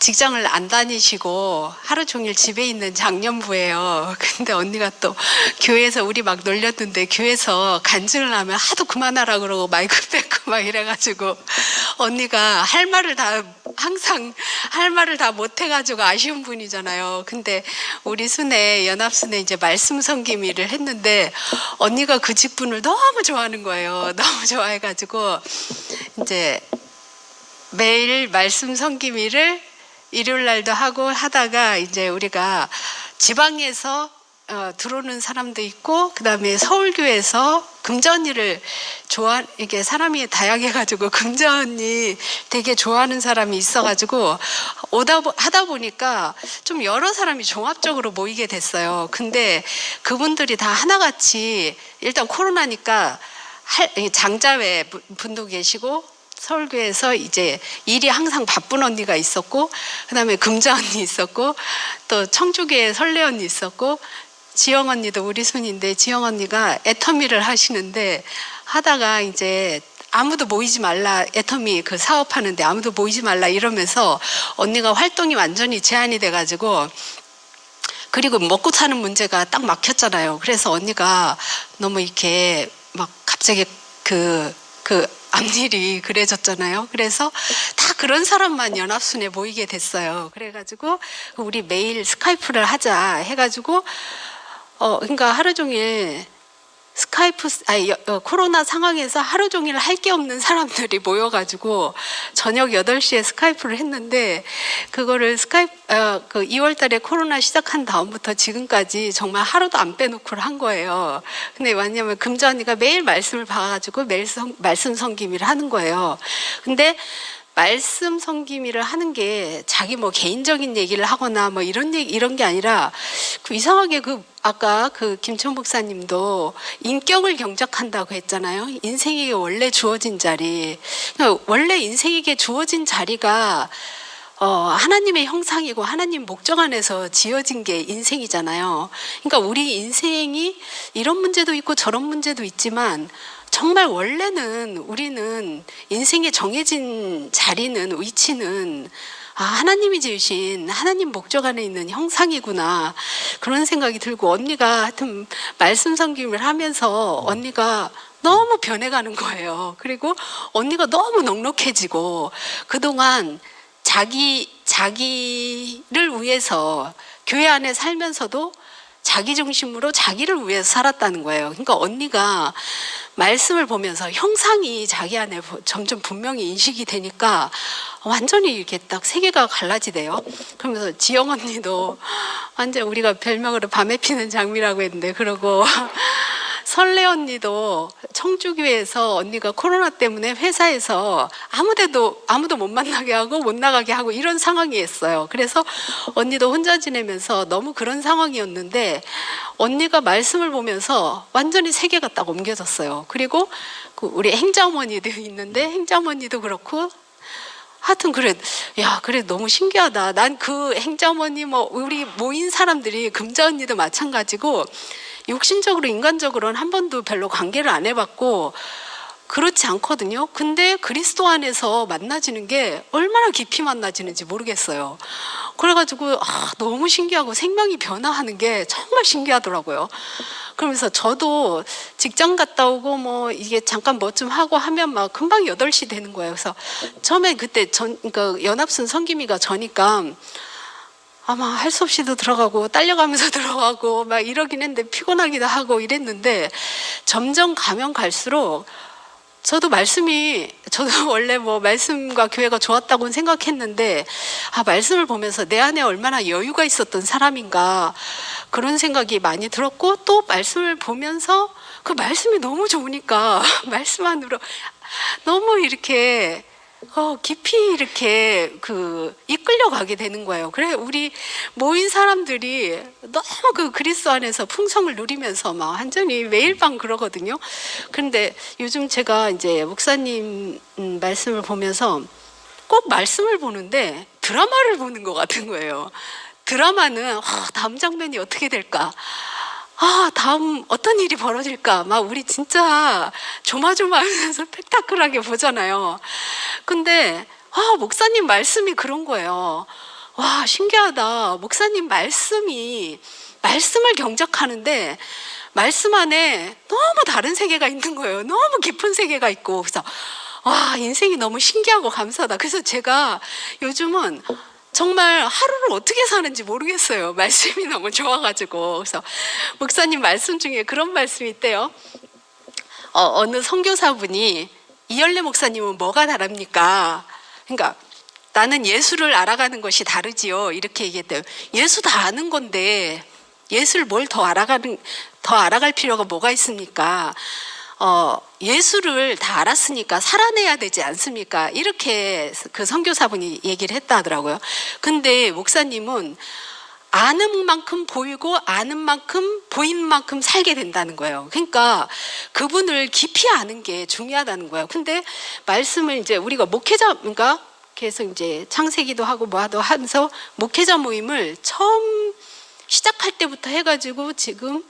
직장을 안 다니시고 하루 종일 집에 있는 장년부예요. 근데 언니가 또 교회에서 우리 막 놀렸는데 교회에서 간증을 하면 하도 그만하라 그러고 마이크 뺏고 막 이래가지고 언니가 항상 할 말을 다 못해가지고 아쉬운 분이잖아요. 근데 우리 순에 연합순에 이제 말씀 섬김일을 했는데 언니가 그 직분을 너무 좋아하는 거예요. 너무 좋아해가지고 이제 매일 말씀 섬김일을 일요일 날도 하고 하다가 이제 우리가 지방에서 들어오는 사람도 있고 그다음에 서울교회에서 금자 언니를 이게 사람이 다양해가지고 금자 언니 되게 좋아하는 사람이 있어가지고 하다 보니까 좀 여러 사람이 종합적으로 모이게 됐어요. 근데 그분들이 다 하나같이 일단 코로나니까 장자회 분도 계시고 서울교회에서 이제 일이 항상 바쁜 언니가 있었고 그다음에 금자 언니 있었고 또 청주교회 설레 언니 있었고 지영 언니도 우리 순인데 지영 언니가 애터미를 하시는데 하다가 이제 아무도 모이지 말라, 애터미 그 사업하는데 아무도 모이지 말라 이러면서 언니가 활동이 완전히 제한이 돼가지고 그리고 먹고 사는 문제가 딱 막혔잖아요. 그래서 언니가 너무 이렇게 막 갑자기 앞일이 그래졌잖아요. 그래서 다 그런 사람만 연합순에 모이게 됐어요. 그래가지고 우리 매일 스카이프를 하자 해가지고 그러니까 하루 종일 코로나 상황에서 하루 종일 할 게 없는 사람들이 모여가지고 저녁 8시에 스카이프를 했는데 그거를 그 2월 달에 코로나 시작한 다음부터 지금까지 정말 하루도 안 빼놓고 한 거예요. 근데 왜냐면 금자 언니가 매일 말씀을 봐가지고 매일 말씀 섬김을 하는 거예요. 근데 말씀 섬김이를 하는 게 자기 뭐 개인적인 얘기를 하거나 뭐 이런 게 아니라 그 이상하게 아까 김천 목사님도 인격을 경작한다고 했잖아요. 인생에게 원래 주어진 자리. 그러니까 원래 인생에게 주어진 자리가 하나님의 형상이고 하나님 목적 안에서 지어진 게 인생이잖아요. 그러니까 우리 인생이 이런 문제도 있고 저런 문제도 있지만 정말 원래는 우리는 인생에 정해진 자리는 위치는 하나님이 지으신 하나님 목적 안에 있는 형상이구나 그런 생각이 들고 언니가 하여튼 말씀 섬김을 하면서 언니가 너무 변해가는 거예요. 그리고 언니가 너무 넉넉해지고 그동안 자기를 위해서 교회 안에 살면서도 자기 중심으로 자기를 위해서 살았다는 거예요. 그러니까 언니가 말씀을 보면서 형상이 자기 안에 점점 분명히 인식이 되니까 완전히 이렇게 딱 세계가 갈라지대요. 그러면서 지영 언니도 완전 우리가 별명으로 밤에 피는 장미라고 했는데 그러고 설레 언니도 청주교회에서 언니가 코로나 때문에 회사에서 아무도 못 만나게 하고 못 나가게 하고 이런 상황이었어요. 그래서 언니도 혼자 지내면서 너무 그런 상황이었는데 언니가 말씀을 보면서 완전히 세계가 딱 옮겨졌어요. 그리고 우리 행자어머니도 있는데 행자어머니도 그렇고 하여튼 그래 너무 신기하다. 난 그 행자어머니 우리 모인 사람들이 금자 언니도 마찬가지고 육신적으로 인간적으로는 한 번도 별로 관계를 안 해봤고 그렇지 않거든요. 근데 그리스도 안에서 만나지는 게 얼마나 깊이 만나지는지 모르겠어요. 그래가지고 너무 신기하고 생명이 변화하는 게 정말 신기하더라고요. 그러면서 저도 직장 갔다 오고 이게 잠깐 뭐 좀 하고 하면 막 금방 8시 되는 거예요. 그래서 처음에 그때 그러니까 연합순 성김이가 저니까 아마 할 수 없이도 들어가고 딸려가면서 들어가고 막 이러긴 했는데 피곤하기도 하고 이랬는데 점점 가면 갈수록 저도 원래 말씀과 교회가 좋았다고는 생각했는데 말씀을 보면서 내 안에 얼마나 여유가 있었던 사람인가 그런 생각이 많이 들었고 또 말씀을 보면서 그 말씀이 너무 좋으니까 말씀 안으로 너무 이렇게 깊이 이렇게 이끌려 가게 되는 거예요. 그래 우리 모인 사람들이 너무 그리스도 안에서 풍성을 누리면서 막 완전히 매일 밤 그러거든요. 그런데 요즘 제가 이제 목사님 말씀을 보면서 꼭 말씀을 보는데 드라마를 보는 것 같은 거예요. 드라마는 다음 장면이 어떻게 될까? 다음 어떤 일이 벌어질까? 막 우리 진짜 조마조마하면서 스펙타클하게 보잖아요. 근데 목사님 말씀이 그런 거예요. 와, 신기하다. 목사님 말씀을 경작하는데 말씀 안에 너무 다른 세계가 있는 거예요. 너무 깊은 세계가 있고. 그래서 인생이 너무 신기하고 감사하다. 그래서 제가 요즘은 정말 하루를 어떻게 사는지 모르겠어요. 말씀이 너무 좋아가지고. 그래서 목사님 말씀 중에 그런 말씀이 있대요. 어느 선교사분이 이열래 목사님은 뭐가 다릅니까? 그러니까 나는 예수를 알아가는 것이 다르지요. 이렇게 얘기했대요. 예수 다 아는 건데 예수를 뭘 더 알아갈 필요가 뭐가 있습니까? 예수를 다 알았으니까 살아내야 되지 않습니까? 이렇게 그 선교사분이 얘기를 했다 하더라고요. 근데 목사님은 아는 만큼 보이고 아는 만큼 보이는 만큼 살게 된다는 거예요. 그러니까 그분을 깊이 아는 게 중요하다는 거예요. 근데 말씀을 이제 우리가 목회자인가 계속 이제 창세기도 하고 뭐하도 하면서 목회자 모임을 처음 시작할 때부터 해가지고 지금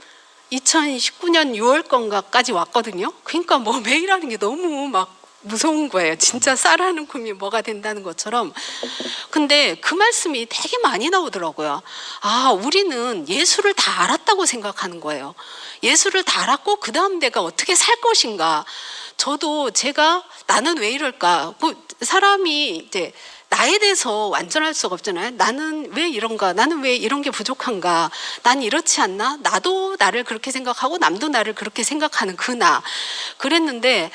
2019년 6월 건가까지 왔거든요. 그러니까 매일 하는 게 너무 막 무서운 거예요. 진짜 쌀하는 꿈이 뭐가 된다는 것처럼. 근데 그 말씀이 되게 많이 나오더라고요. 우리는 예수를 다 알았다고 생각하는 거예요. 예수를 다 알았고 그 다음 내가 어떻게 살 것인가. 저도 나는 왜 이럴까. 사람이 이제 나에 대해서 완전할 수가 없잖아요. 나는 왜 이런가? 나는 왜 이런 게 부족한가? 난 이렇지 않나? 나도 나를 그렇게 생각하고 남도 나를 그렇게 생각하는 그 나. 그랬는데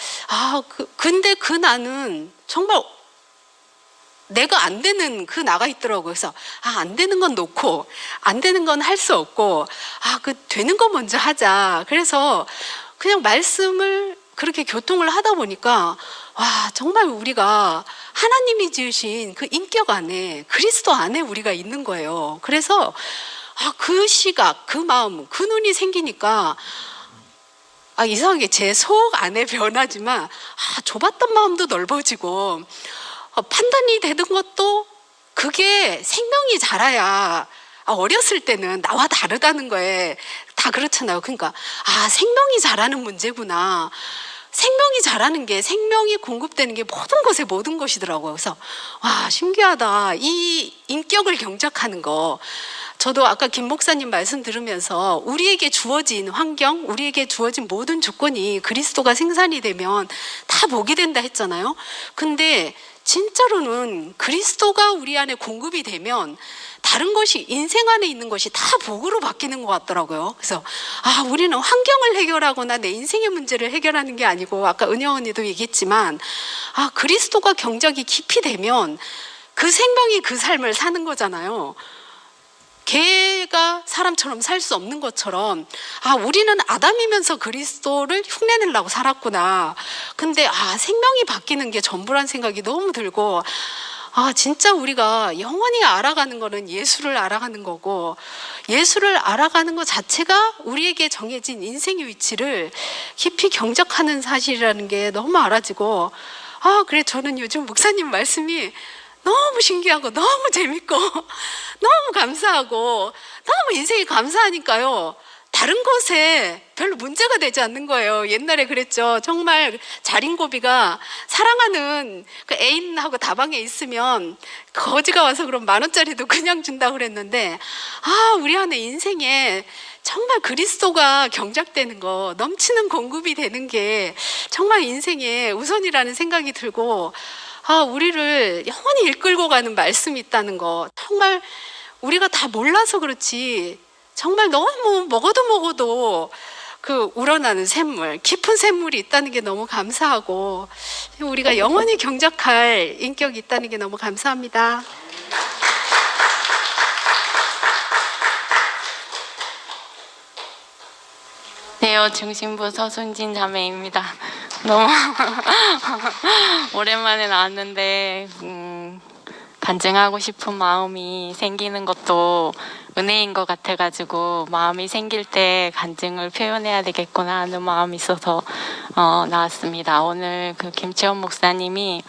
근데 그 나는 정말 내가 안 되는 그 나가 있더라고요. 그래서 안 되는 건 놓고 안 되는 건 할 수 없고 그 되는 거 먼저 하자. 그래서 그냥 말씀을 그렇게 교통을 하다 보니까 정말 우리가 하나님이 지으신 그 인격 안에 그리스도 안에 우리가 있는 거예요. 그래서 그 시각, 그 마음, 그 눈이 생기니까 이상하게 제 속 안에 변하지만 좁았던 마음도 넓어지고 판단이 되는 것도 그게 생명이 자라야 어렸을 때는 나와 다르다는 거에 다 그렇잖아요. 그러니까 생명이 자라는 문제구나. 생명이 자라는 게 생명이 공급되는 게 모든 것에 모든 것이더라고요. 그래서 신기하다. 이 인격을 경작하는 거. 저도 아까 김 목사님 말씀 들으면서 우리에게 주어진 환경, 우리에게 주어진 모든 조건이 그리스도가 생산이 되면 다 복이 된다 했잖아요. 근데 진짜로는 그리스도가 우리 안에 공급이 되면 다른 것이 인생 안에 있는 것이 다 복으로 바뀌는 것 같더라고요. 그래서 우리는 환경을 해결하거나 내 인생의 문제를 해결하는 게 아니고 아까 은영 언니도 얘기했지만 그리스도가 경작이 깊이 되면 그 생명이 그 삶을 사는 거잖아요. 개가 사람처럼 살 수 없는 것처럼 우리는 아담이면서 그리스도를 흉내내려고 살았구나. 근데 생명이 바뀌는 게 전부란 생각이 너무 들고 진짜 우리가 영원히 알아가는 거는 예수를 알아가는 거고 예수를 알아가는 것 자체가 우리에게 정해진 인생의 위치를 깊이 경작하는 사실이라는 게 너무 알아지고 그래 저는 요즘 목사님 말씀이 너무 신기하고 너무 재밌고 너무 감사하고 너무 인생이 감사하니까요. 다른 것에 별로 문제가 되지 않는 거예요. 옛날에 그랬죠. 정말 자린고비가 사랑하는 그 애인하고 다방에 있으면 거지가 와서 그럼 10,000원짜리도 그냥 준다고 그랬는데 우리 안에 인생에 정말 그리스도가 경작되는 거, 넘치는 공급이 되는 게 정말 인생의 우선이라는 생각이 들고 우리를 영원히 이끌고 가는 말씀이 있다는 거 정말 우리가 다 몰라서 그렇지 정말 너무 먹어도 그 우러나는 샘물, 깊은 샘물이 있다는 게 너무 감사하고 우리가 영원히 경작할 인격이 있다는 게 너무 감사합니다. 안녕하세요. 중심부 서순진 자매입니다. 너무 오랜만에 나왔는데 간증하고 싶은 마음이 생기는 것도 은혜인 것 같아가지고 마음이 생길 때 간증을 표현해야 되겠구나 하는 마음이 있어서 나왔습니다. 오늘 그 김채원 목사님이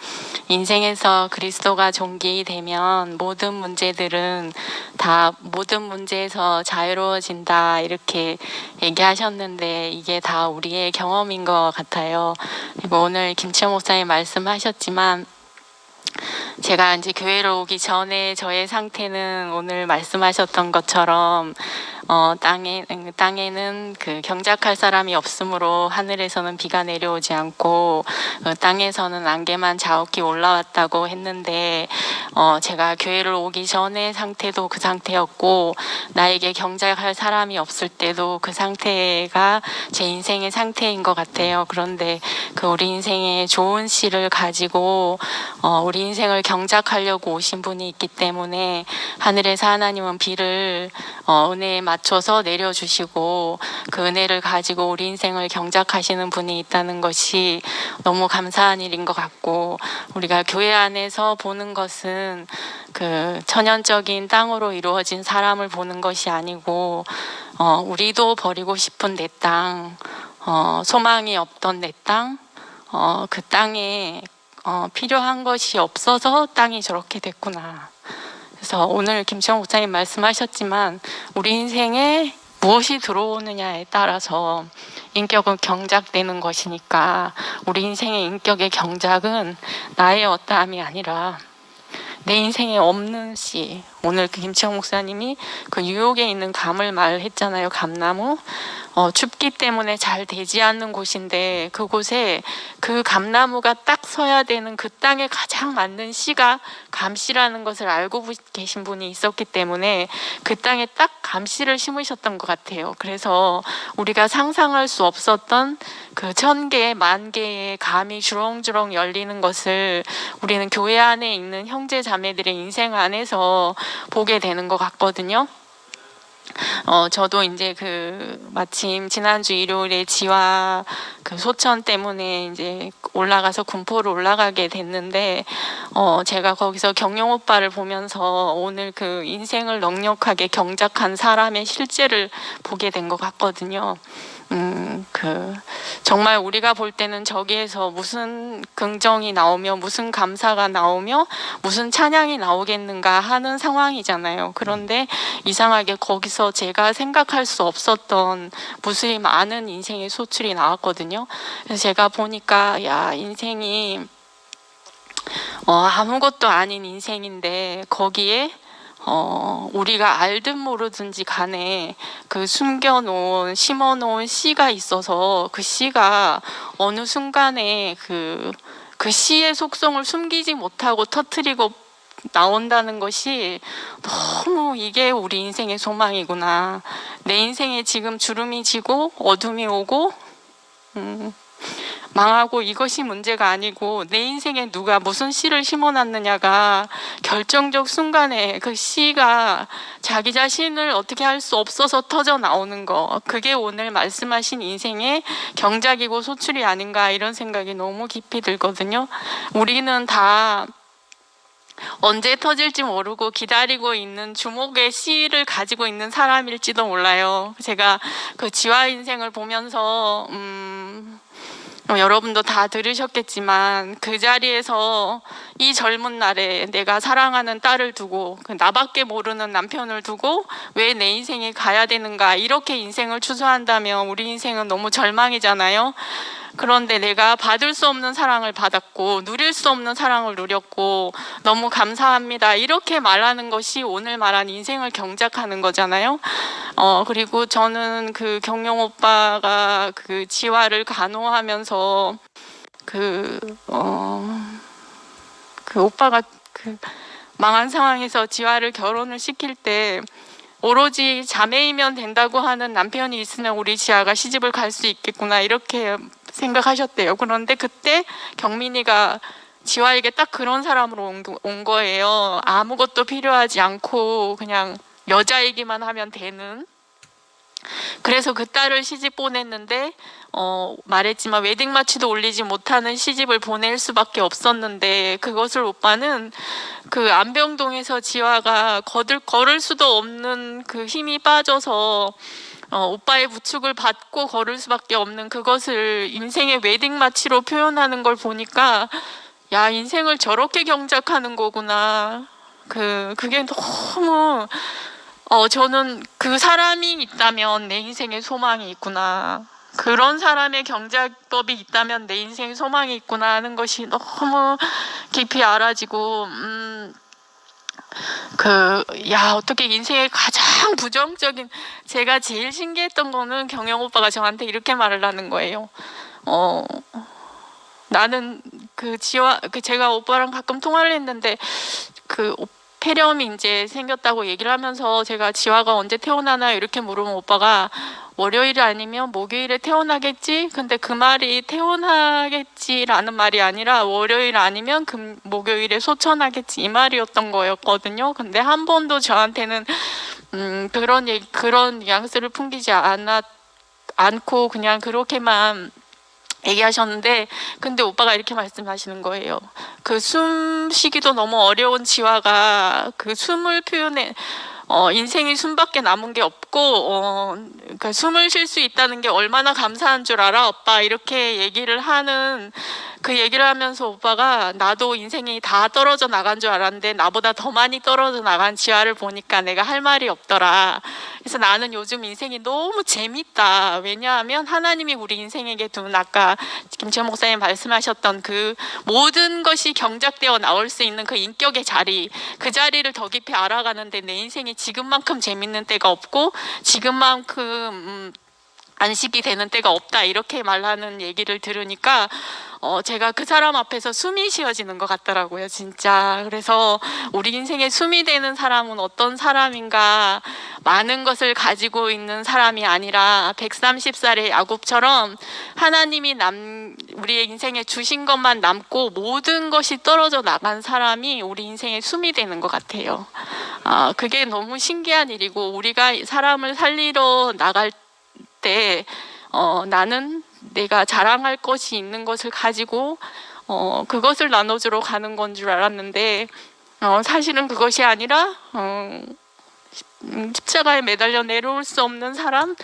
인생에서 그리스도가 종기되면 모든 문제들은 다 모든 문제에서 자유로워진다 이렇게 얘기하셨는데 이게 다 우리의 경험인 것 같아요. 그리고 오늘 김채원 목사님 말씀하셨지만 제가 이제 교회를 오기 전에 저의 상태는 오늘 말씀하셨던 것처럼 땅에는 그 경작할 사람이 없으므로 하늘에서는 비가 내려오지 않고 땅에서는 안개만 자욱히 올라왔다고 했는데 제가 교회를 오기 전의 상태도 그 상태였고 나에게 경작할 사람이 없을 때도 그 상태가 제 인생의 상태인 것 같아요. 그런데 그 우리 인생의 좋은 씨를 가지고 우리 인생을 경작하려고 오신 분이 있기 때문에 하늘에서 하나님은 비를 은혜에 맞춰서 내려주시고 그 은혜를 가지고 우리 인생을 경작하시는 분이 있다는 것이 너무 감사한 일인 것 같고 우리가 교회 안에서 보는 것은 그 천연적인 땅으로 이루어진 사람을 보는 것이 아니고 우리도 버리고 싶은 내 땅, 소망이 없던 내 땅, 그 땅에 필요한 것이 없어서 땅이 저렇게 됐구나. 그래서 오늘 김채원 목사님 말씀하셨지만 우리 인생에 무엇이 들어오느냐에 따라서 인격은 경작되는 것이니까 우리 인생의 인격의 경작은 나의 어떠함이 아니라 내 인생에 없는 씨. 오늘 그 김채원 목사님이 그 뉴욕에 있는 감을 말했잖아요. 감나무. 춥기 때문에 잘 되지 않는 곳인데 그곳에 그 감나무가 딱 서야 되는 그 땅에 가장 맞는 씨가 감씨라는 것을 알고 계신 분이 있었기 때문에 그 땅에 딱 감씨를 심으셨던 것 같아요. 그래서 우리가 상상할 수 없었던 그 1000개, 10,000개의 감이 주렁주렁 열리는 것을 우리는 교회 안에 있는 형제 자매들의 인생 안에서 보게 되는 것 같거든요. 저도 이제 마침 지난주 일요일에 지화 소천 때문에 이제 올라가서 군포로 올라가게 됐는데, 제가 거기서 경영 오빠를 보면서 오늘 그 인생을 넉넉하게 경작한 사람의 실제를 보게 된 것 같거든요. 정말 우리가 볼 때는 저기에서 무슨 긍정이 나오며 무슨 감사가 나오며 무슨 찬양이 나오겠는가 하는 상황이잖아요. 그런데 이상하게 거기서 제가 생각할 수 없었던 무수히 많은 인생의 소출이 나왔거든요. 그래서 제가 보니까 야, 인생이 아무것도 아닌 인생인데 거기에 우리가 알든 모르든지 간에 그 숨겨놓은 심어놓은 씨가 있어서 그 씨가 어느 순간에 그 씨의 속성을 숨기지 못하고 터뜨리고 나온다는 것이 너무 이게 우리 인생의 소망이구나. 내 인생에 지금 주름이 지고 어둠이 오고 망하고 이것이 문제가 아니고 내 인생에 누가 무슨 씨를 심어놨느냐가 결정적 순간에 그 씨가 자기 자신을 어떻게 할 수 없어서 터져 나오는 거, 그게 오늘 말씀하신 인생의 경작이고 소출이 아닌가 이런 생각이 너무 깊이 들거든요. 우리는 다 언제 터질지 모르고 기다리고 있는 주목의 씨를 가지고 있는 사람일지도 몰라요. 제가 그 지화 인생을 보면서 여러분도 다 들으셨겠지만 그 자리에서 이 젊은 날에 내가 사랑하는 딸을 두고 나밖에 모르는 남편을 두고 왜 내 인생에 가야 되는가, 이렇게 인생을 추수한다면 우리 인생은 너무 절망이잖아요. 그런데 내가 받을 수 없는 사랑을 받았고 누릴 수 없는 사랑을 누렸고 너무 감사합니다, 이렇게 말하는 것이 오늘 말한 인생을 경작하는 거잖아요. 그리고 저는 그 경영 오빠가 그 지화를 간호하면서 그 오빠가 그 망한 상황에서 지화를 결혼을 시킬 때 오로지 자매이면 된다고 하는 남편이 있으면 우리 지아가 시집을 갈 수 있겠구나 이렇게 생각하셨대요. 그런데 그때 경민이가 지화에게 딱 그런 사람으로 온 거예요. 아무것도 필요하지 않고 그냥 여자이기만 하면 되는. 그래서 그 딸을 시집 보냈는데 말했지만 웨딩 마치도 올리지 못하는 시집을 보낼 수밖에 없었는데, 그것을 오빠는 그 안병동에서 지화가 걸을 수도 없는 그 힘이 빠져서 오빠의 부축을 받고 걸을 수밖에 없는 그것을 인생의 웨딩 마치로 표현하는 걸 보니까 야, 인생을 저렇게 경작하는 거구나. 그게 너무 저는 그 사람이 있다면 내 인생에 소망이 있구나, 그런 사람의 경작법이 있다면 내 인생에 소망이 있구나 하는 것이 너무 깊이 알아지고 어떻게 인생의 가장 부정적인, 제가 제일 신기했던 거는 경영 오빠가 저한테 이렇게 말을 하는 거예요. 나는 제가 오빠랑 가끔 통화를 했는데 폐렴이 이제 생겼다고 얘기를 하면서 제가 지화가 언제 태어나나요? 이렇게 물으면 오빠가 월요일 아니면 목요일에 태어나겠지? 근데 그 말이 태어나겠지라는 말이 아니라 월요일 아니면 목요일에 소천하겠지 이 말이었던 거였거든요. 근데 한 번도 저한테는 그런 뉘앙스를 풍기지 않고 그냥 그렇게만 얘기하셨는데, 근데 오빠가 이렇게 말씀하시는 거예요. 그 숨쉬기도 너무 어려운 지화가 그 숨을 표현해 인생이 숨밖에 남은 게 없고 그러니까 숨을 쉴 수 있다는 게 얼마나 감사한 줄 알아 오빠, 이렇게 얘기를 하는, 그 얘기를 하면서 오빠가 나도 인생이 다 떨어져 나간 줄 알았는데 나보다 더 많이 떨어져 나간 지화를 보니까 내가 할 말이 없더라. 그래서 나는 요즘 인생이 너무 재밌다. 왜냐하면 하나님이 우리 인생에게 둔, 아까 김채원 목사님 말씀하셨던 그 모든 것이 경작되어 나올 수 있는 그 인격의 자리, 그 자리를 더 깊이 알아가는데 내 인생이 지금만큼 재밌는 때가 없고 지금만큼 안식이 되는 때가 없다 이렇게 말하는 얘기를 들으니까 제가 그 사람 앞에서 숨이 쉬어지는 것 같더라고요, 진짜. 그래서 우리 인생에 숨이 되는 사람은 어떤 사람인가, 많은 것을 가지고 있는 사람이 아니라 130살의 야곱처럼 하나님이 우리의 인생에 주신 것만 남고 모든 것이 떨어져 나간 사람이 우리 인생에 숨이 되는 것 같아요. 그게 너무 신기한 일이고, 우리가 사람을 살리러 나갈 때 나는 내가 자랑할 것이 있는 것을 가지고 그것을 나눠주러 가는 건 줄 알았는데 사실은 그것이 아니라 십자가에 매달려 내려올 수 없는 사람,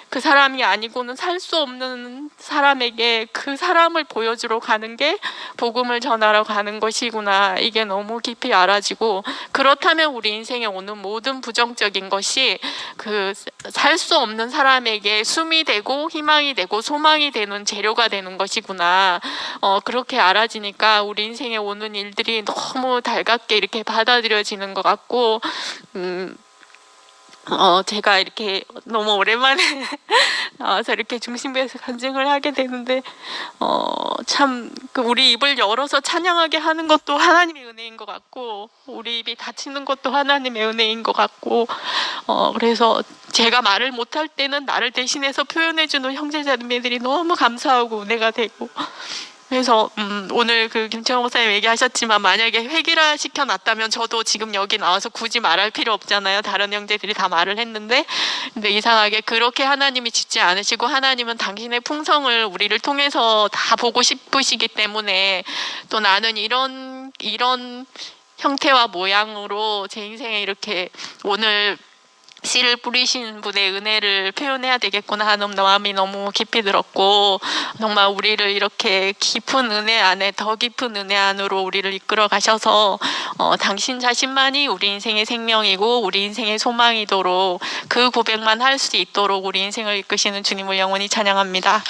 그 사람이 아니고는 살 수 없는 사람에게 그 사람을 보여주러 가는 게 복음을 전하러 가는 것이구나, 이게 너무 깊이 알아지고, 그렇다면 우리 인생에 오는 모든 부정적인 것이 그 살 수 없는 사람에게 숨이 되고 희망이 되고 소망이 되는 재료가 되는 것이구나, 그렇게 알아지니까 우리 인생에 오는 일들이 너무 달갑게 이렇게 받아들여지는 것 같고, 제가 이렇게 너무 오랜만에 나와서 이렇게 중심부에서 간증을 하게 되는데, 참, 우리 입을 열어서 찬양하게 하는 것도 하나님의 은혜인 것 같고, 우리 입이 닫히는 것도 하나님의 은혜인 것 같고, 그래서 제가 말을 못할 때는 나를 대신해서 표현해주는 형제자매들이 너무 감사하고 은혜가 되고, 그래서 오늘 그 김채원 목사님 얘기하셨지만 만약에 회귀라 시켜놨다면 저도 지금 여기 나와서 굳이 말할 필요 없잖아요. 다른 형제들이 다 말을 했는데, 근데 이상하게 그렇게 하나님이 짓지 않으시고 하나님은 당신의 풍성을 우리를 통해서 다 보고 싶으시기 때문에, 또 나는 이런 형태와 모양으로 제 인생에 이렇게 오늘 씨를 뿌리신 분의 은혜를 표현해야 되겠구나 하는 마음이 너무 깊이 들었고, 정말 우리를 이렇게 깊은 은혜 안에, 더 깊은 은혜 안으로 우리를 이끌어 가셔서 당신 자신만이 우리 인생의 생명이고 우리 인생의 소망이도록 그 고백만 할 수 있도록 우리 인생을 이끄시는 주님을 영원히 찬양합니다.